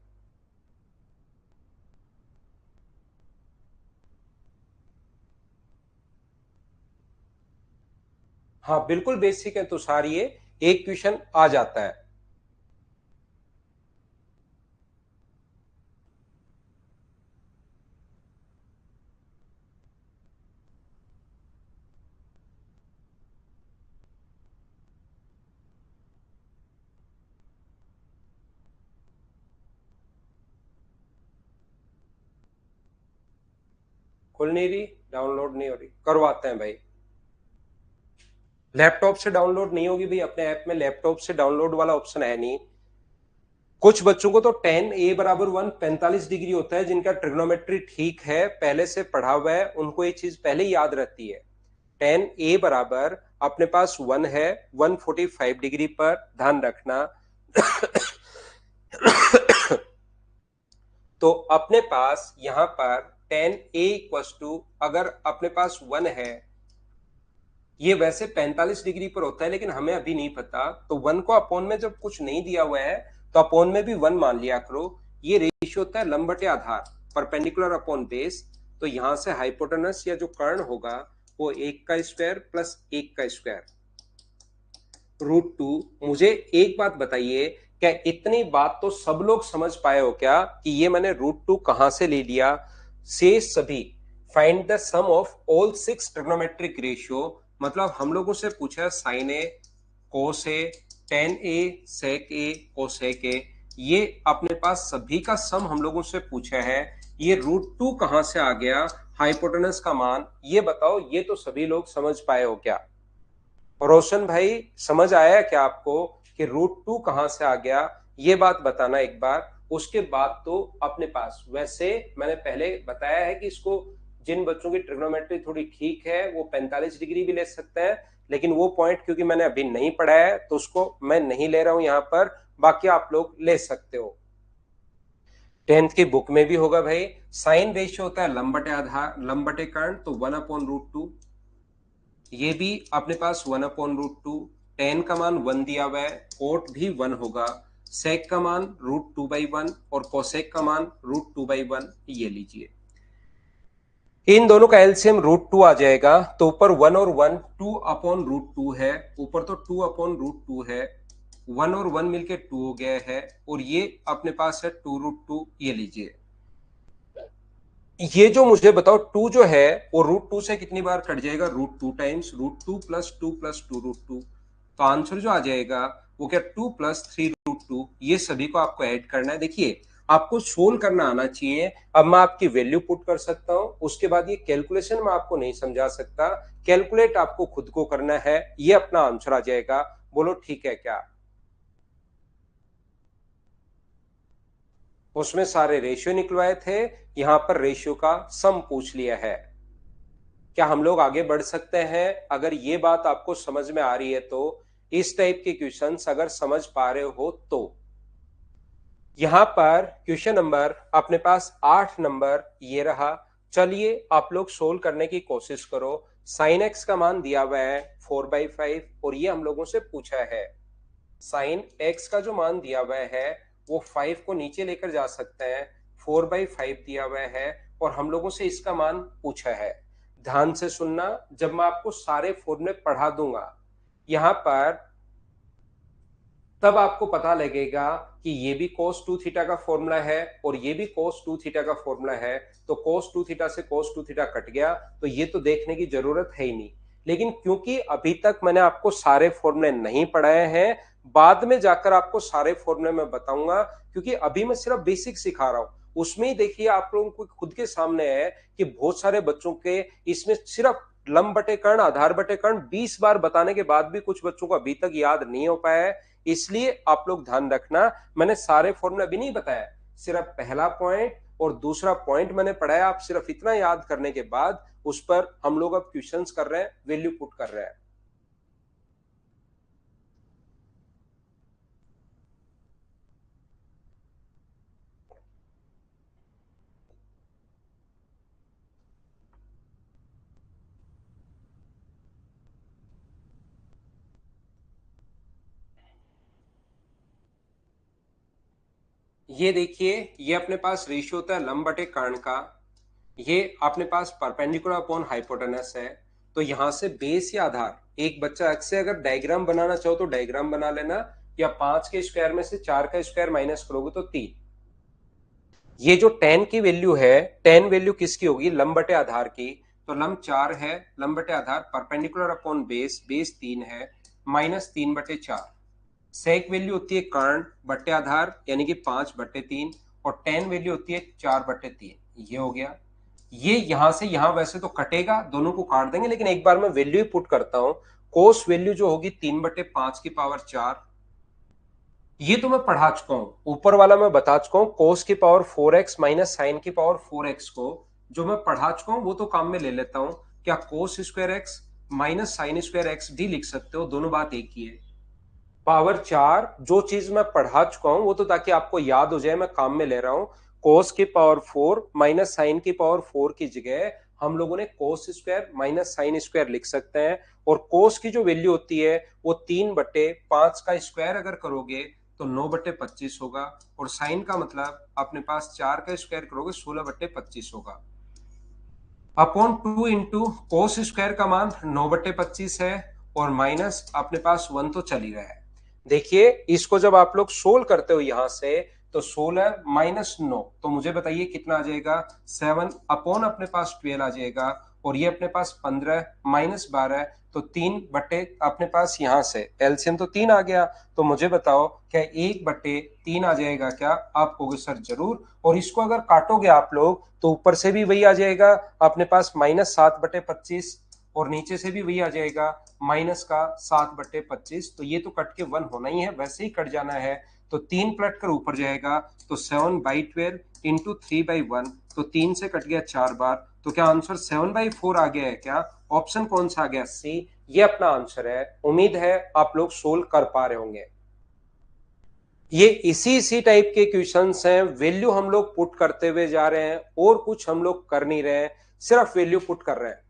S1: हाँ बिल्कुल बेसिक है तो सारी ये एक क्वेश्चन आ जाता है। खुल नहीं रही, डाउनलोड नहीं हो रही, करवाते हैं भाई। लैपटॉप से डाउनलोड नहीं होगी भाई, अपने ऐप में लैपटॉप से डाउनलोड वाला ऑप्शन है नहीं। कुछ बच्चों को तो tan a = 1 45 डिग्री होता है, जिनका ट्रिग्नोमेट्री ठीक है, पहले से पढ़ा हुआ है, उनको ये चीज पहले ही याद रहती है। tan a बराबर अपने पास 1 है 145 डिग्री पर, ध्यान रखना। तो अपने पास यहां पर tan a इक्वस टू, अगर अपने पास 1 है, ये वैसे 45 डिग्री पर होता है लेकिन हमें अभी नहीं पता, तो 1 को अपोन में जब कुछ नहीं दिया हुआ है तो अपोन में भी 1 मान लिया करो। ये रेशियो होता है लंब बटे आधार, परपेंडिकुलर अपॉन बेस, तो यहां से हाइपोटेनस या जो कर्ण होगा वो 1 का स्क्वायर प्लस 1 का स्क्वायर √2। मुझे एक बात बताइए, क्या इतनी बात तो सब लोग समझ पाए हो क्या कि ये मैंने √2 कहां से ले लिया? से सभी find the sum of all 6 trigonometric ratio, मतलब हम लोगों से पूछा sine A, cos A, tan A, sec A, cosec A, ये अपने पास सभी का सम हम लोगों से पूछा है, ये √2 कहां से आ गया, हाइपोटेनस का मान, ये बताओ, ये तो सभी लोग समझ पाए हो क्या? रोशन भाई समझ आया क्या आपको कि √2 कहां से आ गया, ये बात बताना एक बार। उसके बाद तो अपने पास, वैसे मैंने पहले बताया है कि इसको, जिन बच्चों की ट्रिग्नोमेट्री थोड़ी ठीक है वो 45 डिग्री भी ले सकते हैं, लेकिन वो पॉइंट क्योंकि मैंने अभी नहीं पढ़ा है तो उसको मैं नहीं ले रहा हूं यहां पर, बाकी आप लोग ले सकते हो। 10th की बुक में भी होगा भाई, साइन रेशियो होता है लंब बटे आधार, लंब बटे कर्ण, तो 1/√2। ये भी अपने पास 1/√2। टेन का मान 1 दिया हुआ है, कोट भी 1 होगा, सेक का मान √2/1 और कोसेक का मान √2/1, ये लीजिए। इन दोनों का एलसीएम √2 आ जाएगा, तो ऊपर 1 और 1 2/√2 है, ऊपर तो 2/√2 है, 1 और 1 मिलके 2 हो गया है, और ये अपने पास है 2√2, ये लीजिए। ये जो मुझे बताओ 2 जो है वो √2 से कितनी बार कट जाएगा, √2 टाइम्स √2 प्लस 2 प्लस 2 √2, तो आंसर जो आ जाएगा वो क्या 2 प्लस 3 √2, ये सभी को आपको ऐड करना है। देखिए आपको सोल्व करना आना चाहिए। अब मैं आपकी वैल्यू पुट कर सकता हूं, उसके बाद ये कैलकुलेशन मैं आपको नहीं समझा सकता, कैलकुलेट आपको खुद को करना है, ये अपना आंसर आ जाएगा। बोलो ठीक है क्या? उसमें सारे रेशियो निकलवाए थे, यहां पर रेशियो का सम पूछ लिया है। क्या हम लोग आगे बढ़ सकते हैं? अगर ये बात आपको समझ में आ रही है तो, इस टाइप के क्वेश्चंस अगर समझ पा रहे हो तो। यहां पर क्वेश्चन नंबर अपने पास 8 नंबर ये रहा। चलिए आप लोग सोल्व करने की कोशिश करो। साइन एक्स का मान दिया हुआ है 4/5 और ये हम लोगों से पूछा है। साइन एक्स का जो मान दिया हुआ है वो 5 को नीचे लेकर जा सकते हैं, 4/5 दिया हुआ है और हम लोगों से इसका मान पूछा है। ध्यान से सुनना, जब मैं आपको सारे फॉर्मूले पढ़ा दूंगा यहां पर, तब आपको पता लगेगा कि ये भी cos 2 थीटा का फॉर्मूला है और ये भी cos 2 थीटा का फॉर्मूला है, तो cos 2 थीटा से cos 2 थीटा कट गया, तो ये तो देखने की जरूरत है ही नहीं। लेकिन क्योंकि अभी तक मैंने आपको सारे फॉर्मूले नहीं पढ़ाए हैं, बाद में जाकर आपको सारे फॉर्मूले मैं बताऊंगा, क्योंकि अभी मैं सिर्फ बेसिक सिखा रहा हूं। उसमें ही देखिए आप लोगों को खुद के सामने है कि बहुत सारे बच्चों के इसमें सिर्फ लंब बटे कर्ण, आधार बटे कर्ण 20 बार बताने के बाद भी कुछ बच्चों को अभी तक याद नहीं हो पाया है। इसलिए आप लोग ध्यान रखना, मैंने सारे फॉर्मूला भी नहीं बताया, सिर्फ पहला पॉइंट और दूसरा पॉइंट मैंने पढ़ाया। आप सिर्फ इतना याद करने के बाद उस पर हम लोग अब क्वेश्चंस कर रहे हैं, वैल्यू पुट कर रहे हैं। ये देखिए, ये अपने पास रेशियो होता है लंब बटे कर्ण का, ये अपने पास परपेंडिकुलर अपॉन हाइपोटेनस है। तो यहां से बेस या आधार, एक बच्चा एक्स से अगर डायग्राम बनाना चाहो तो डायग्राम बना लेना, या 5 के स्क्वायर में से 4 का स्क्वायर माइनस करोगे तो 3। ये जो 10 की वैल्यू है, 10 वैल्यू किसकी होगी, लंब बटे आधार की, तो लंब 4 है, लंब बटे आधार परपेंडिकुलर अपॉन बेस, बेस 3 है, -3/4। सेक वैल्यू होती है कर्ण बटे आधार यानी कि 5/3, और 10 वैल्यू होती है 4/3। ये हो गया। ये यहां से यहां वैसे तो कटेगा, दोनों को काट देंगे, लेकिन एक बार मैं वैल्यू ही पुट करता हूं। कोस वैल्यू जो होगी 3/5 ये तो मैं पढ़ा चुका हूं, ऊपर वाला मैं बता चुका हूं, कोस की पावर 4x माइनस साइन की पावर 4x को जो मैं पढ़ा चुका हूं वो तो काम में ले लेता हूं। क्या cos square x minus sine square x भी लिख सकते हो, दोनों बात एक ही है। पावर 4 जो चीज मैं पढ़ा चुका हूं वो तो ताकि आपको याद हो जाए मैं काम में ले रहा हूं। कोस की पावर 4 माइनस साइन की पावर 4 की जगह हम लोगों ने cos square minus sine square लिख सकते हैं। और कोस की जो वैल्यू होती है वो 3/5 का स्क्वायर अगर करोगे तो 9/25 होगा, और साइन का मतलब अपने पास 4 का स्क्वायर करोगे 16/25 होगा। अपॉन 2 इंटू कोस स्क्वायर का मान 9/25 है, और माइनस अपने पास 1 तो चल ही रहा है। देखिए इसको जब आप लोग सोल्व करते हो यहां से, तो 16 माइनस 9, तो मुझे बताइए कितना आ जाएगा, 7 अपॉन अपने पास 12 आ जाएगा, और ये अपने पास 15 माइनस 12, तो 3 अपने पास यहां से एलसीएम तो 3 आ गया। तो मुझे बताओ क्या 1/3 आ जाएगा क्या? आप कहोगे सर जरूर, और इसको अगर काटोगे आप लोग तो ऊपर से भी वही आ जाएगा अपने पास -7/25, और नीचे से भी वही आ जाएगा माइनस का 7/25। तो ये तो कट के 1 होना ही है, वैसे ही कट जाना है, तो 3 पलट कर ऊपर जाएगा, तो 7/12 इंटू 3/1, तो 3 से कट गया 4 बार, तो क्या आंसर 7/4 आ गया है क्या? ऑप्शन कौन सा आ गया? सी। ये अपना आंसर है। उम्मीद है आप लोग सोल्व कर पा रहे होंगे। ये इसी टाइप के क्वेश्चंस हैं, वैल्यू हम लोग पुट करते हुए जा रहे हैं और कुछ हम लोग कर नहीं रहे हैं, सिर्फ वैल्यू पुट कर रहे हैं।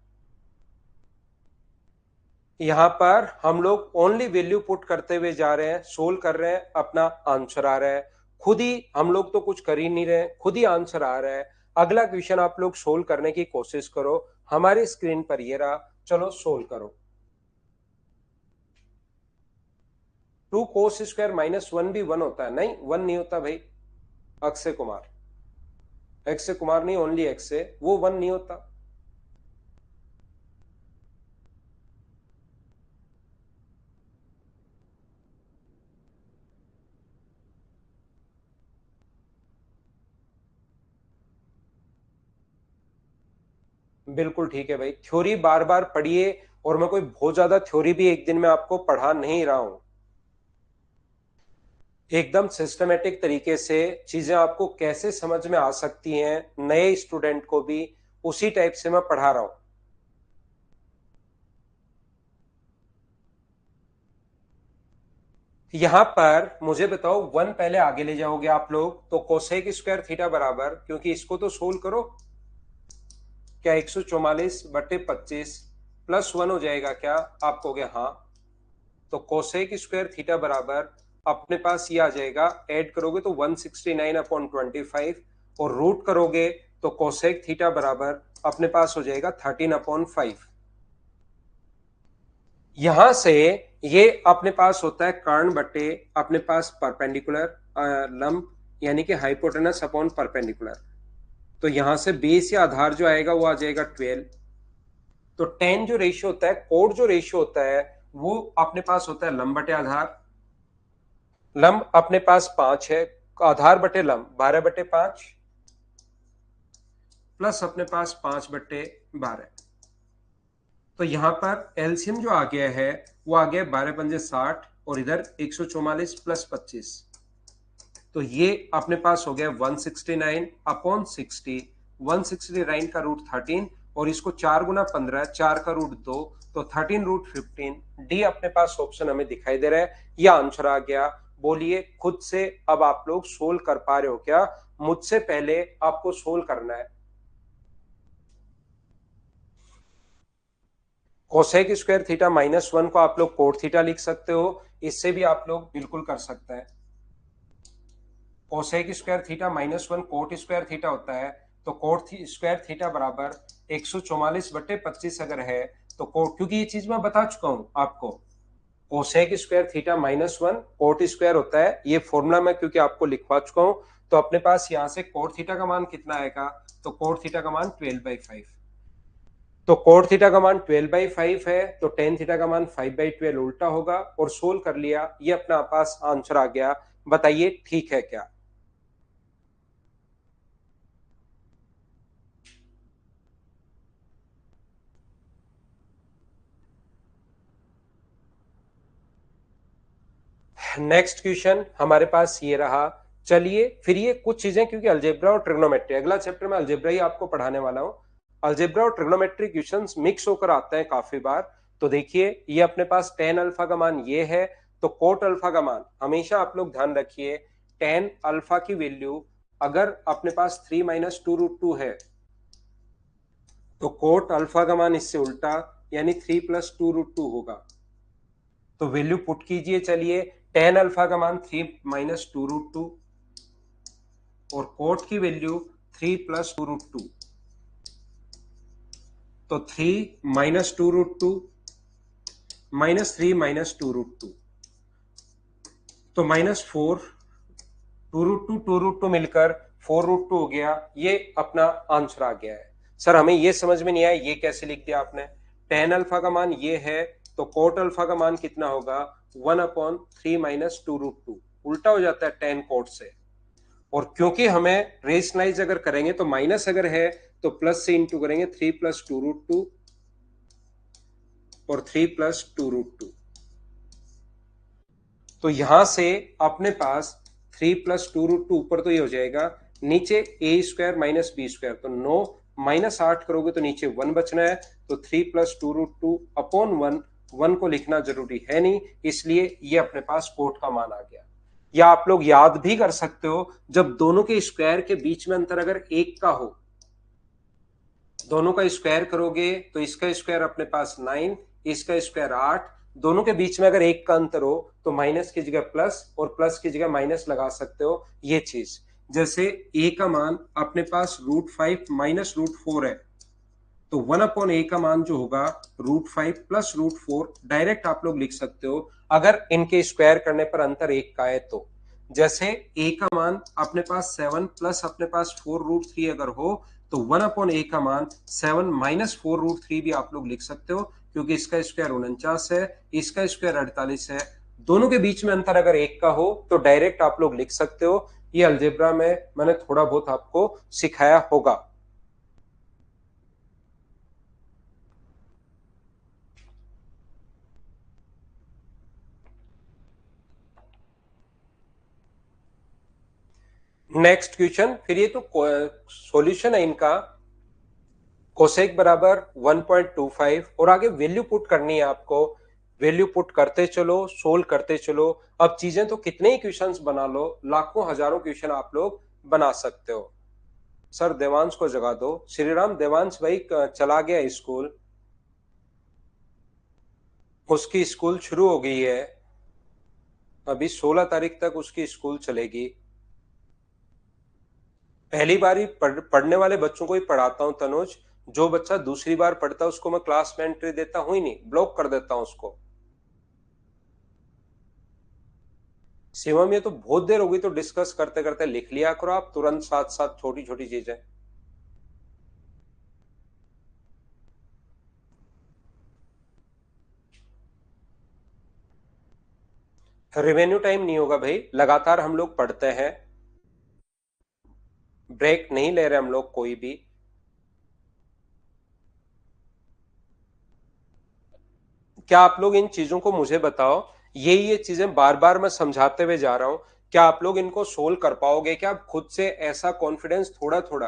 S1: यहां पर हम लोग ओनली वैल्यू पुट करते हुए जा रहे हैं, सोल्व कर रहे हैं, अपना आंसर आ रहा है। खुद ही हम लोग तो कुछ कर ही नहीं रहे, खुद ही आंसर आ रहा है। अगला क्वेश्चन आप लोग सोल्व करने की कोशिश करो। हमारी स्क्रीन पर ये रहा, चलो सोल्व करो। 2 cos² - 1 भी 1 होता है? नहीं, 1 नहीं होता भाई। अक्षय कुमार, अक्षय कुमार नहीं, ओनली अक्षय, वो 1 नहीं होता। बिल्कुल ठीक है भाई, थ्योरी बार बार पढ़िए। और मैं कोई बहुत ज्यादा थ्योरी भी एक दिन में आपको पढ़ा नहीं रहा हूं। एकदम सिस्टमेटिक तरीके से चीजें आपको कैसे समझ में आ सकती हैं नए स्टूडेंट को भी, उसी टाइप से मैं पढ़ा रहा हूं। यहां पर मुझे बताओ, 1 पहले आगे ले जाओगे आप लोग तो कोसेक स्क्वायर थीटा बराबर, क्योंकि इसको तो सोल्व करो, क्या 144/25 +1 हो जाएगा क्या? आप कहोगे हाँ। तो कोसेक स्क्वायर थीटा बराबर अपने पास ये आ जाएगा, ऐड करोगे तो 169/25, और रूट करोगे तो कोसेक थीटा बराबर अपने पास हो जाएगा 13/5। यहां से ये अपने पास होता है कर्ण बटे अपने पास परपेंडिकुलर लंब, यानी कि हाइपोटेनस अपॉन परपेंडिकुलर। तो यहां से बेस या आधार जो आएगा वो आ जाएगा 12। तो टेन जो रेशियो होता है, कोड जो रेशियो होता है, वो अपने पास होता है लंब बटे आधार। लंब अपने पास 5 है, आधार बटे लंब 12/5, प्लस अपने पास 5/12। तो यहां पर एलसीएम जो आ गया है वो आ गया 12×5 = 60, और इधर 144 + 25। तो ये अपने पास हो गया 169/60। 169 का रूट 13, और इसको 4 × 15, 4 का रूट 2, तो 13√15। डी अपने पास ऑप्शन हमें दिखाई दे रहा है, यह आंसर आ गया। बोलिए खुद से, अब आप लोग सोल्व कर पा रहे हो क्या? मुझसे पहले आपको सोल्व करना है। कोसेक स्क्वायर थीटा -1 को आप लोग कोट थीटा लिख सकते हो, इससे भी आप लोग बिल्कुल कर सकते हैं। Cosec square theta -1 coat square theta होता है, तो कोट स्क्वायर थीटा बराबर 144/25 अगर है तो कोट, क्योंकि ये चीज मैं बता चुका हूं आपको, cosec square theta -1 coat square होता है, ये फॉर्मूला मैं क्योंकि आपको लिखवा चुका हूं। तो अपने पास यहां से कोट थीटा का मान कितना आएगा? तो कोट थीटा का मान 12/5। तो कोट थीटा का मान 12/5 है, तो टेन थीटा का मान 5/12 उल्टा होगा, और सोल्व कर लिया, ये अपना पास आंसर आ गया। बताइए ठीक है क्या? नेक्स्ट क्वेश्चन हमारे पास ये रहा। चलिए फिर ये कुछ चीजें, क्योंकि अलजेब्रा और ट्रिग्नोमेट्री अगला चैप्टर में अलजेब्रा ही आपको पढ़ाने वाला हूं। अलजेब्रा और ट्रिग्नोमेट्री क्वेश्चंस मिक्स होकर आते हैं काफी बार। तो देखिए ये अपने पास टेन अल्फा का मान ये है, तो कोट अल्फा का मान हमेशा आप लोग ध्यान रखिए, टेन अल्फा की वैल्यू अगर अपने पास 3 - 2√2 है, तो कोट अल्फा का मान इससे उल्टा, यानी 3 + 2√2 होगा। तो वैल्यू पुट कीजिए। चलिए, टेन अल्फा का मान 3 - 2√2, और कोट की वैल्यू 3 + 2√2। तो 3 - 2√2 -3 - 2√2, तो -4, 2√2 मिलकर 4√2 हो गया। ये अपना आंसर आ गया है। सर हमें ये समझ में नहीं आया, ये कैसे लिख दिया आपने? टेन अल्फा का मान ये है, तो कोट अल्फा का मान कितना होगा? 1/3 - 2√2, उल्टा हो जाता है टेन कोट से। और क्योंकि हमें रेशनलाइज अगर करेंगे तो माइनस अगर है तो प्लस से इंटू करेंगे, 3 + 2√2 और 3 + 2√2। तो यहां से अपने पास 3 + 2√2 ऊपर तो ये हो जाएगा, नीचे a² - b², तो 9 -8 करोगे तो नीचे 1 बचना है, तो 3 + 2√2 अपॉन 1, 1 को लिखना जरूरी है नहीं, इसलिए ये अपने पास कोट का मान आ गया। या आप लोग याद भी कर सकते हो, जब दोनों के स्क्वायर के बीच में अंतर अगर 1 का हो, दोनों का स्क्वायर करोगे तो इसका स्क्वायर अपने पास 9, इसका स्क्वायर 8, दोनों के बीच में अगर 1 का अंतर हो तो माइनस की जगह प्लस और प्लस की जगह माइनस लगा सकते हो। ये चीज जैसे a का मान अपने पास √5 माइनस √4 है, तो 1/a का मान जो होगा √5 प्लस √4 डायरेक्ट आप लोग लिख सकते हो, अगर इनके स्क्वायर करने पर अंतर 1 का है तो। जैसे a का मान अपने पास 7 प्लस अपने पास 4√3 अगर हो, तो 1/a का मान 7 माइनस 4√3 भी आप लोग लिख सकते हो, क्योंकि इसका स्क्वायर 49 है, इसका स्क्वायर 48 है। दोनों के बीच में अंतर अगर 1 का हो तो डायरेक्ट आप लोग लिख सकते हो। ये अलजेब्रा में मैंने थोड़ा बहुत आपको सिखाया होगा। नेक्स्ट क्वेश्चन, फिर ये तो सॉल्यूशन है इनका। कोसेक बराबर 1.25 और आगे वैल्यू पुट करनी है आपको। वैल्यू पुट करते चलो, सोल्व करते चलो। अब चीजें तो कितने ही क्वेश्चंस बना लो, लाखों हजारों क्वेश्चन आप लोग बना सकते हो। सर देवांश को जगा दो। श्रीराम, देवांश भाई चला गया स्कूल, उसकी स्कूल शुरू हो गई है, अभी 16 तारीख तक उसकी स्कूल चलेगी। पहली बार ही पढ़ने वाले बच्चों को ही पढ़ाता हूँ तनुज। जो बच्चा दूसरी बार पढ़ता है उसको मैं क्लास में एंट्री देता हूं ही नहीं, ब्लॉक कर देता हूं उसको। शिवम, ये तो बहुत देर हो गई, तो डिस्कस करते करते लिख लिया करो आप तुरंत, साथ साथ छोटी छोटी चीजें। रेवेन्यू टाइम नहीं होगा भाई, लगातार हम लोग पढ़ते हैं, ब्रेक नहीं ले रहे हम लोग कोई भी। क्या आप लोग इन चीजों को मुझे बताओ, ये चीजें बार बार मैं समझाते हुए जा रहा हूं, क्या आप लोग इनको सोल्व कर पाओगे? क्या आप खुद से ऐसा कॉन्फिडेंस थोड़ा थोड़ा,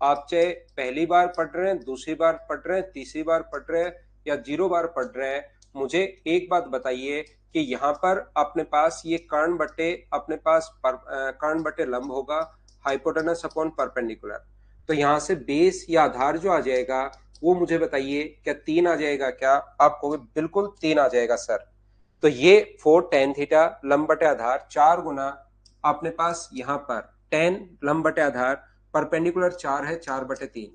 S1: आप चाहे पहली बार पढ़ रहे हैं, दूसरी बार पढ़ रहे हैं, तीसरी बार पढ़ रहे हैं या 0 बार पढ़ रहे हैं, मुझे एक बात बताइए कि यहाँ पर अपने पास ये कर्ण बटे अपने पास कर्ण बटे लंब होगा, हाइपोटेनस अपॉन परपेंडिकुलर। तो यहाँ से बेस या आधार जो आ जाएगा, वो मुझे बताइए, क्या 3 आ जाएगा? क्या आप कहोगे बिल्कुल 3 आ जाएगा सर? तो ये 4 tan थीटा लंब बटे आधार 4 गुना अपने पास यहां पर tan लंब बटे आधार परपेंडिकुलर 4 है, 4/3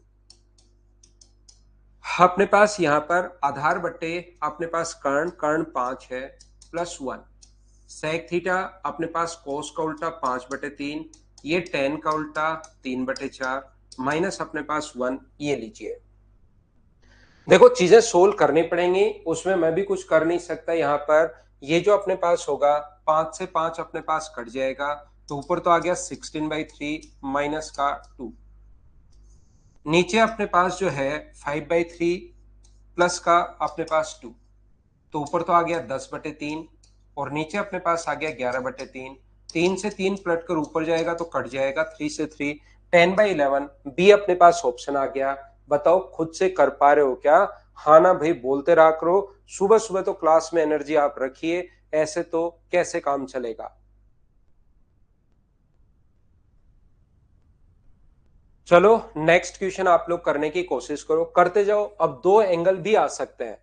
S1: अपने पास यहां पर आधार बटे अपने पास कर्ण, कर्ण 5 है, +1 sec थीटा अपने पास कोस का उल्टा 5/3, ये tan का उल्टा 3/4 माइनस अपने पास 1, ये लीजिए। देखो चीजें सोल्व करनी पड़ेंगी, उसमें मैं भी कुछ कर नहीं सकता। यहाँ पर ये जो अपने पास होगा, 5 से 5 अपने पास कट जाएगा, तो ऊपर तो आ गया 16/3 माइनस का 2, नीचे अपने पास जो है 5/3 प्लस का अपने पास 2, तो ऊपर तो आ गया 10/3 और नीचे अपने पास आ गया 11/3। 3 से 3 पलट कर ऊपर जाएगा तो कट जाएगा, 3 से 3 10/11 बी अपने पास ऑप्शन आ गया। बताओ खुद से कर पा रहे हो क्या? हाँ ना भाई, बोलते रहा करो। सुबह सुबह तो क्लास में एनर्जी आप रखिए, ऐसे तो कैसे काम चलेगा। चलो नेक्स्ट क्वेश्चन आप लोग करने की कोशिश करो, करते जाओ। अब दो एंगल भी आ सकते हैं,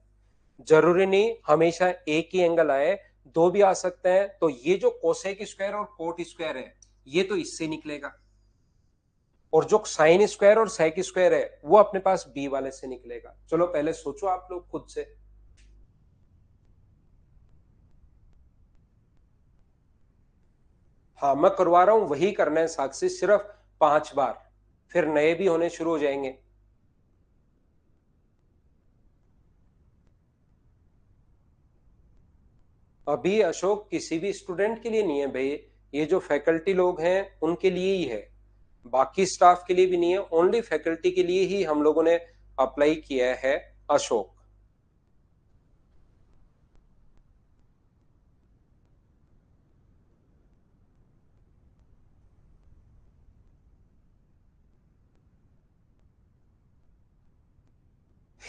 S1: जरूरी नहीं हमेशा एक ही एंगल आए, दो भी आ सकते हैं। तो ये जो कोसेक स्क्वायर और कोट स्क्वायर है, ये तो इससे निकलेगा, और जो साइन स्क्वायर और सेक स्क्वायर है वो अपने पास बी वाले से निकलेगा। चलो पहले सोचो आप लोग खुद से। हाँ मैं करवा रहा हूं, वही करना है साक्षी, सिर्फ 5 बार, फिर नए भी होने शुरू हो जाएंगे। अभी अशोक किसी भी स्टूडेंट के लिए नहीं है भाई, ये जो फैकल्टी लोग हैं उनके लिए ही है, बाकी स्टाफ के लिए भी नहीं है, ओनली फैकल्टी के लिए ही हम लोगों ने अप्लाई किया है अशोक।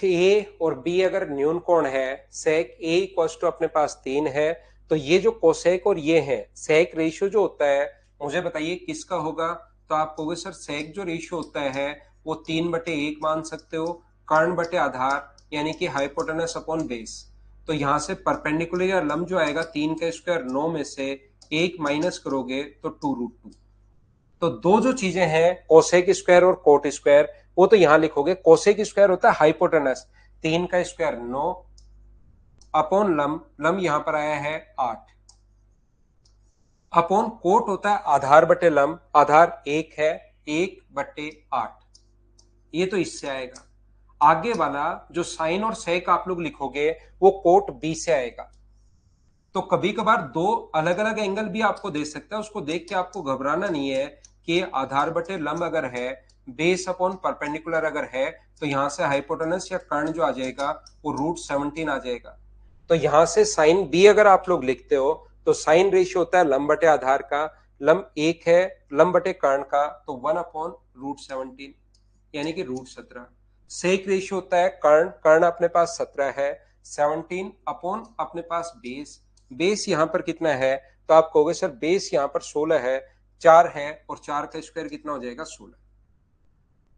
S1: ए और बी अगर न्यून कोण है, सेक ए इक्वल्स टू अपने पास 3 है, तो ये जो कोसेक और ये है सेक रेशियो जो होता है, मुझे बताइए किसका होगा। तो आप कहोगे सर सेक जो रेशियो होता है वो 3/1 मान सकते हो, कर्ण बटे आधार यानी कि हाइपोटेनस अपॉन बेस। तो यहां से परपेंडिकुलर या लंब जो आएगा 3 का स्क्वायर 9 में से 1 माइनस करोगे तो 2√2। तो दो जो चीजें हैं कोसेक स्क्वायर और कोट स्क्वायर, वो तो यहां लिखोगे। कोसेक स्क्वायर होता है हाइपोटेनस, 3 का स्क्वायर 9 अपॉन लंब, लंब यहां पर आया है 8 अपॉन कोट होता है आधार बटे लंब, आधार 1 है 1/8। ये तो इससे आएगा। आगे वाला जो साइन और सेक आप लोग लिखोगे वो कोट बी से आएगा। तो कभी कभार दो अलग अलग एंगल भी आपको दे सकता है, उसको देख के आपको घबराना नहीं है कि आधार बटे लंब अगर है, बेस अपॉन परपेंडिकुलर अगर है, तो यहां से हाइपोटेनस या कर्ण जो आ जाएगा वो √17 आ जाएगा। तो यहां से साइन बी अगर आप लोग लिखते हो तो साइन रेशियो होता है लंब बटे आधार का, लंब 1 है, लंब बटे कर्ण का तो 1/√17 यानी कि √17। सेक रेशियो होता है कर्ण, कर्ण अपने पास 17 है, 17 अपॉन अपने पास बेस, बेस यहां पर कितना है, तो आप कहोगे सर बेस यहां पर 16 है, 4 है और 4 का स्क्वायर कितना हो जाएगा 16।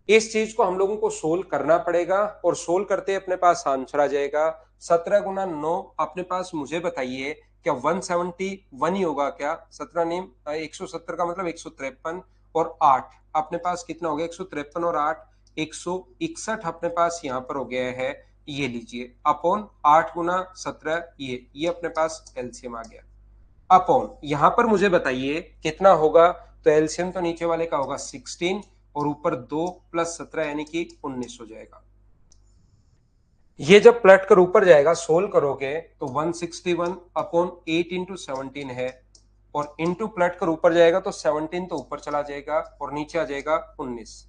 S1: इस चीज को हम लोगों को सोल्व करना पड़ेगा और सोल्व करते अपने पास आंसर आ जाएगा 17 गुना 9। अपने पास मुझे बताइए क्या 171 ही होगा क्या? 17 नहीं, 170 का मतलब 153 और 8 अपने पास कितना हो गया, 153 और 8 161 अपने पास यहाँ पर हो गया है। ये लीजिए अपॉन 8 गुना 17, ये अपने पास एलसीएम आ गया। अपॉन यहां पर मुझे बताइए कितना होगा, तो एलसीएम तो नीचे वाले का होगा 16 और ऊपर 2 + 17 यानी कि 19 हो जाएगा। ये जब प्लट कर ऊपर जाएगा सोल्व करोगे तो 161 अपॉन 8 इंटू 17 है, और इंटू प्लट कर ऊपर जाएगा तो 17 तो ऊपर चला जाएगा और नीचे आ जाएगा 19।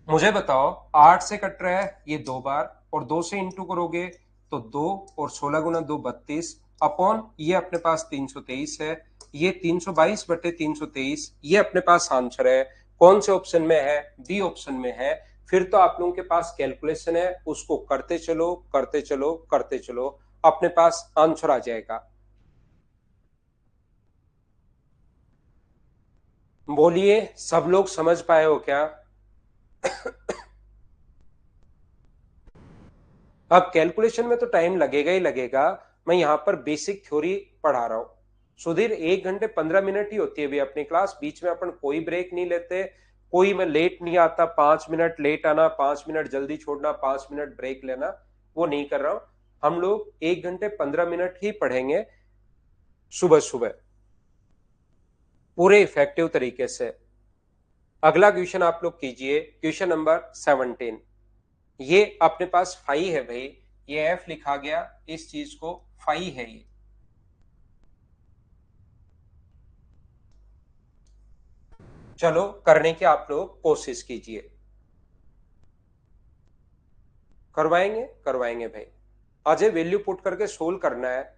S1: मुझे बताओ 8 से कट रहा है ये 2 बार, और 2 से इंटू करोगे तो 2 और 16 गुना 2 32 अपॉन ये अपने पास 323 है, ये 322/323 ये अपने पास आंसर है। कौन से ऑप्शन में है? बी ऑप्शन में है। फिर तो आप लोगों के पास कैलकुलेशन है, उसको करते चलो करते चलो करते चलो, अपने पास आंसर आ जाएगा। बोलिए सब लोग समझ पाए हो क्या? अब कैलकुलेशन में तो टाइम लगेगा ही लगेगा, मैं यहां पर बेसिक थ्योरी पढ़ा रहा हूं। सुधीर 1 घंटे 15 मिनट ही होती है भी अपनी क्लास, बीच में अपन कोई ब्रेक नहीं लेते, कोई मैं लेट नहीं आता, 5 मिनट लेट आना, 5 मिनट जल्दी छोड़ना, 5 मिनट ब्रेक लेना, वो नहीं कर रहा हूं। हम लोग 1 घंटे 15 मिनट ही पढ़ेंगे सुबह सुबह पूरे इफेक्टिव तरीके से। अगला क्वेश्चन आप लोग कीजिए, क्वेश्चन नंबर 17। ये अपने पास फाई है भाई, ये एफ लिखा गया, इस चीज को फाई है ये। चलो करने की आप लोग कोशिश कीजिए। करवाएंगे करवाएंगे भाई, अजय वैल्यू पुट करके सोल्व करना है।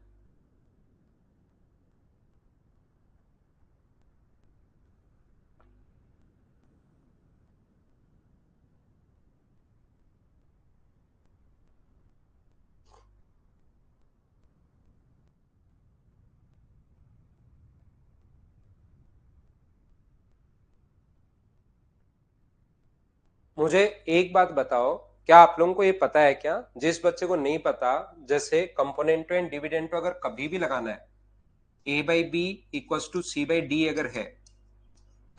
S1: मुझे एक बात बताओ, क्या आप लोगों को ये पता है क्या, जिस बच्चे को नहीं पता, जैसे कंपोनेंटो एंड डिविडेंटो अगर कभी भी लगाना है, a/b = c/d अगर है,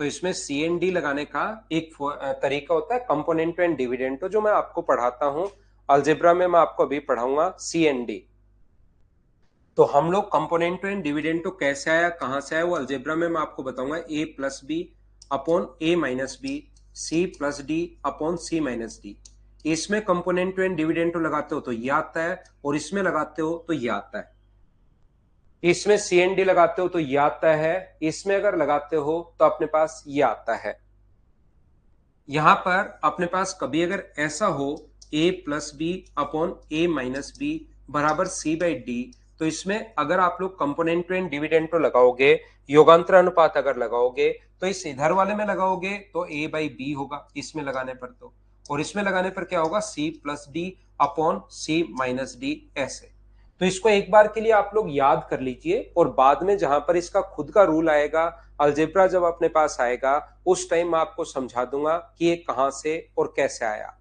S1: तो इसमें सी एन डी लगाने का एक तरीका होता है कंपोनेंटो एंड डिविडेंटो, जो मैं आपको पढ़ाता हूं अलजेब्रा में, मैं आपको अभी पढ़ाऊंगा सी एन डी। तो हम लोग कंपोनेंटो एंड डिविडेंटो कैसे आया, कहां से आया, वो अलजेब्रा में मैं आपको बताऊंगा। a+b upon a-b, c+d upon c-d। इसमें कंपोनेंटो एंड डिविडेंटो लगाते हो तो ये आता है, और इसमें लगाते हो तो ये आता है। इसमें सी एन डी लगाते हो तो ये आता है, इसमें अगर लगाते हो तो अपने पास ये आता है। यहां पर अपने पास कभी अगर ऐसा हो a+b अपॉन a-b बराबर c/d, तो इसमें अगर आप लोग कंपोनेंटो एंड डिविडेंटो लगाओगे, योगांतर अनुपात अगर लगाओगे, तो इस इधर वाले में लगाओगे तो a/b होगा इसमें लगाने पर तो, और इसमें लगाने पर क्या होगा, सी प्लस डी अपॉन सी माइनस डी ऐसे। तो इसको एक बार के लिए आप लोग याद कर लीजिए और बाद में जहां पर इसका खुद का रूल आएगा, अलजेब्रा जब अपने पास आएगा उस टाइम मैं आपको समझा दूंगा कि ये कहां से और कैसे आया।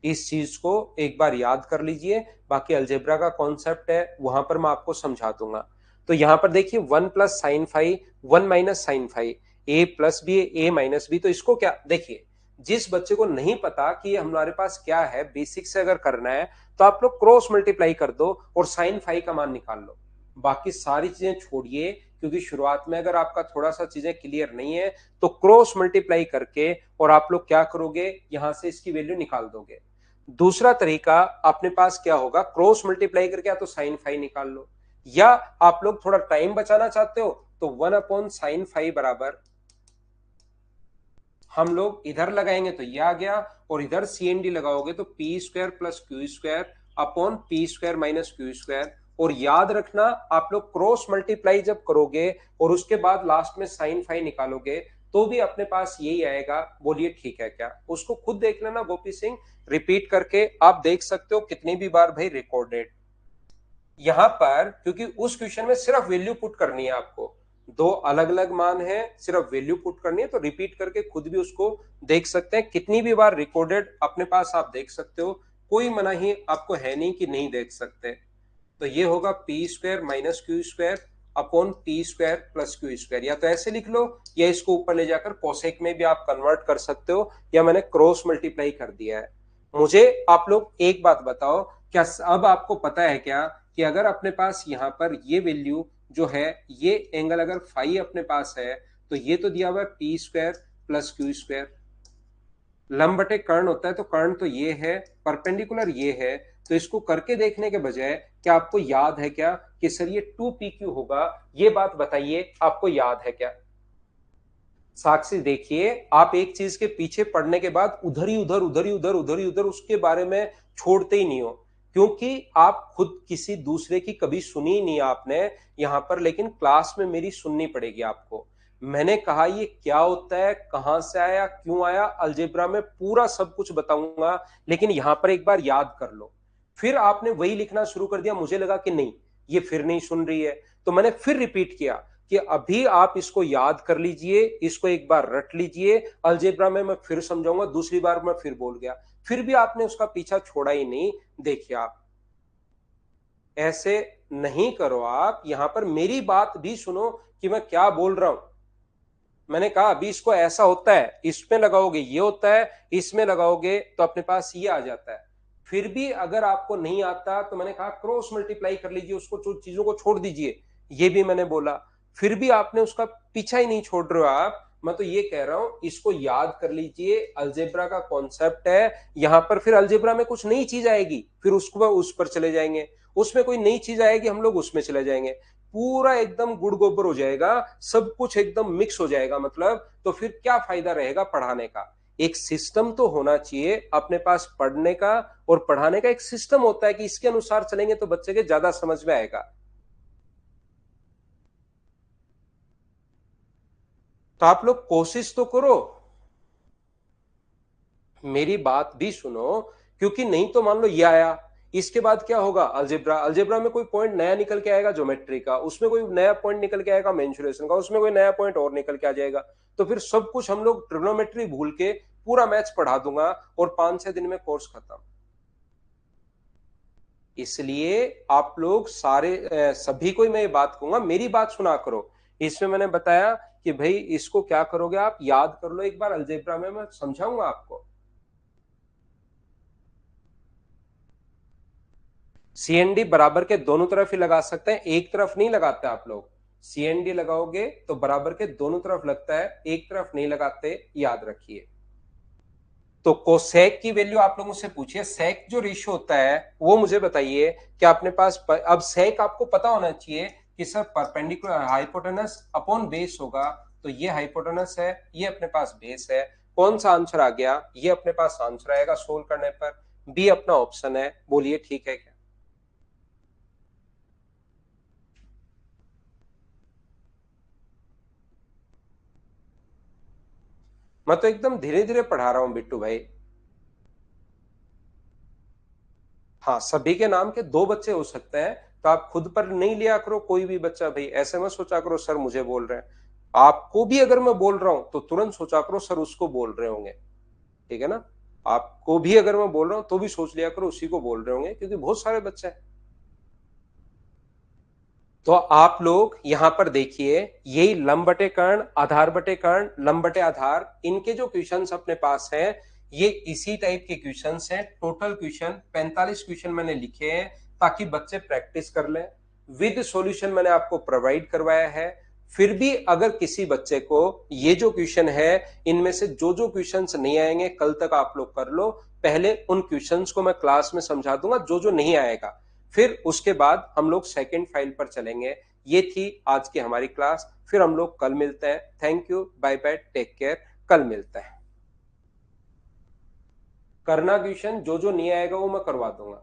S1: इस चीज को एक बार याद कर लीजिए, बाकी अलजेब्रा का कॉन्सेप्ट है वहां पर मैं आपको समझा दूंगा। तो यहां पर देखिए 1 + sin⁵ 1 - sin⁵, ए प्लस बी ए माइनस बी। तो इसको क्या देखिए, जिस बच्चे को नहीं पता कि हमारे पास क्या है, बेसिक से अगर करना है तो आप लोग क्रॉस मल्टीप्लाई कर दो और sin⁵ का मान निकाल लो। बाकी सारी चीजें छोड़िए, क्योंकि शुरुआत में अगर आपका थोड़ा सा चीजें क्लियर नहीं है तो क्रॉस मल्टीप्लाई करके और आप लोग क्या करोगे, यहां से इसकी वैल्यू निकाल दोगे। दूसरा तरीका अपने पास क्या होगा, क्रॉस मल्टीप्लाई करके या तो sin⁵ निकाल लो, या आप लोग थोड़ा टाइम बचाना चाहते हो तो 1/sin⁵ बराबर हम लोग इधर लगाएंगे तो ये आ गया, और इधर CND लगाओगे तो p² + q² upon p² - q²। और याद रखना, आप लोग क्रॉस मल्टीप्लाई जब करोगे और उसके बाद लास्ट में sin⁵ निकालोगे तो भी अपने पास यही आएगा। बोलिए ठीक है क्या? उसको खुद देख लेना गोपी सिंह, रिपीट करके आप देख सकते हो कितनी भी बार भाई रिकॉर्डेड। यहां पर क्योंकि उस क्वेश्चन में सिर्फ वैल्यू पुट करनी है आपको, दो अलग अलग मान है, सिर्फ वैल्यू पुट करनी है, तो रिपीट करके खुद भी उसको देख सकते हैं, कितनी भी बार रिकॉर्डेड अपने पास आप देख सकते हो, कोई मनाही आपको है नहीं कि नहीं देख सकते। तो ये होगा p² - q² upon p² + q², या तो ऐसे लिख लो या इसको ऊपर ले जाकर कोसेक में भी आप कन्वर्ट कर सकते हो, या मैंने क्रॉस मल्टीप्लाई कर दिया है। मुझे आप लोग एक बात बताओ, क्या अब आपको पता है क्या कि अगर अपने पास यहां पर ये वैल्यू जो है, ये एंगल अगर फाई अपने पास है तो ये तो दिया हुआ है p² + q², लंब बटे कर्ण होता है तो कर्ण तो ये है, परपेंडिकुलर ये है। तो इसको करके देखने के बजाय क्या आपको याद है क्या कि सर ये 2pq होगा, ये बात बताइए आपको याद है क्या? साक्षी देखिए, आप एक चीज के पीछे पढ़ने के बाद उधर ही उधर उधर ही उधर उधर ही उधर उसके बारे में छोड़ते ही नहीं हो, क्योंकि आप खुद किसी दूसरे की कभी सुनी नहीं आपने यहां पर, लेकिन क्लास में मेरी सुननी पड़ेगी आपको। मैंने कहा ये क्या होता है, कहां से आया, क्यों आया, अलजेब्रा में पूरा सब कुछ बताऊंगा, लेकिन यहां पर एक बार याद कर लो। फिर आपने वही लिखना शुरू कर दिया, मुझे लगा कि नहीं ये फिर नहीं सुन रही है, तो मैंने फिर रिपीट किया कि अभी आप इसको याद कर लीजिए, इसको एक बार रट लीजिए, अलजेब्रा में मैं फिर समझाऊंगा, दूसरी बार मैं फिर बोल गया, फिर भी आपने उसका पीछा छोड़ा ही नहीं। देखिए आप ऐसे नहीं करो, आप यहां पर मेरी बात भी सुनो कि मैं क्या बोल रहा हूं। मैंने कहा अभी इसको ऐसा होता है, इसमें लगाओगे ये होता है, इसमें लगाओगे तो अपने पास ये आ जाता है। फिर भी अगर आपको नहीं आता तो मैंने कहा क्रॉस मल्टीप्लाई कर लीजिए, उसको चीजों को छोड़ दीजिए, ये भी मैंने बोला। फिर भी आपने उसका पीछा ही नहीं छोड़ रहे हो आप। मैं तो ये कह रहा हूं इसको याद कर लीजिए, अलजेब्रा का कॉन्सेप्ट है यहां पर। फिर अलजेब्रा में कुछ नई चीज आएगी फिर उसको उस पर चले जाएंगे, उसमें कोई नई चीज आएगी हम लोग उसमें चले जाएंगे, पूरा एकदम गुड़ गोबर हो जाएगा, सब कुछ एकदम मिक्स हो जाएगा। मतलब तो फिर क्या फायदा रहेगा पढ़ाने का? एक सिस्टम तो होना चाहिए अपने पास, पढ़ने का और पढ़ाने का एक सिस्टम होता है कि इसके अनुसार चलेंगे तो बच्चे के ज्यादा समझ में आएगा। तो आप लोग कोशिश तो करो, मेरी बात भी सुनो, क्योंकि नहीं तो मान लो ये आया, इसके बाद क्या होगा, अलजेब्रा, अलजेब्रा में कोई पॉइंट नया निकल के आएगा ज्योमेट्री का, उसमें कोई नया पॉइंट निकल के आएगा मेंसुरेशन का, उसमें कोई नया पॉइंट और निकल के आ जाएगा। तो फिर सब कुछ हम लोग ट्रिग्नोमेट्री भूल के पूरा मैथ्स पढ़ा दूंगा और 5-6 दिन में कोर्स खत्म। इसलिए आप लोग सारे सभी को ही मैं ये बात कहूंगा, मेरी बात सुना करो। इसमें मैंने बताया कि भाई इसको क्या करोगे, आप याद कर लो एक बार, अलजेब्रा में मैं समझाऊंगा आपको। CND बराबर के दोनों तरफ ही लगा सकते हैं, एक तरफ नहीं लगाते आप लोग। CND लगाओगे तो बराबर के दोनों तरफ लगता है, एक तरफ नहीं लगाते, याद रखिए। तो कोसेक की वैल्यू आप लोगों से पूछिए, सेक जो रेशियो होता है वो मुझे बताइए कि अपने पास अब सेक आपको पता होना चाहिए कि sir perpendicular hypotenuse upon base होगा। तो ये हाइपोटेनस है, ये अपने पास बेस है, कौन सा आंसर आ गया, ये अपने पास आंसर आएगा सोल्व करने पर, बी अपना ऑप्शन है। बोलिए ठीक है क्या? मैं तो एकदम धीरे धीरे पढ़ा रहा हूं बिट्टू भाई। हाँ, सभी के नाम के 2 बच्चे हो सकते हैं, तो आप खुद पर नहीं लिया करो कोई भी बच्चा भई, ऐसे मत सोचा करो सर मुझे बोल रहे हैं। आपको भी अगर मैं बोल रहा हूँ, तो तुरंत सोचा करो सर उसको बोल रहे होंगे, ठीक है ना? आपको भी अगर मैं बोल रहा हूँ, तो भी सोच लिया करो उसी को बोल रहे होंगे क्योंकि बहुत सारे बच्चे हैं। तो आप लोग यहाँ पर देखिए, यही लंब बटे कर्ण, आधार बटे कर्ण, लंब बटे आधार, इनके जो क्वेश्चंस अपने पास हैं, ये इसी टाइप के क्वेश्चंस हैं। टोटल क्वेश्चन 45 क्वेश्चन मैंने लिखे हैं ताकि बच्चे प्रैक्टिस कर लें। विद सॉल्यूशन मैंने आपको प्रोवाइड करवाया है। फिर भी अगर किसी बच्चे को ये जो क्वेश्चन है, इनमें से जो जो क्वेश्चंस नहीं आएंगे कल तक आप लोग कर लो। पहले उन क्वेश्चंस को मैं क्लास में समझा दूंगा जो जो नहीं आएगा, फिर उसके बाद हम लोग सेकंड फाइल पर चलेंगे। ये थी आज की हमारी क्लास। फिर हम लोग कल मिलते हैं। Thank you, bye bye, take care. कल मिलते हैं। करना क्वेश्चन जो जो नहीं आएगा वो मैं करवा दूंगा।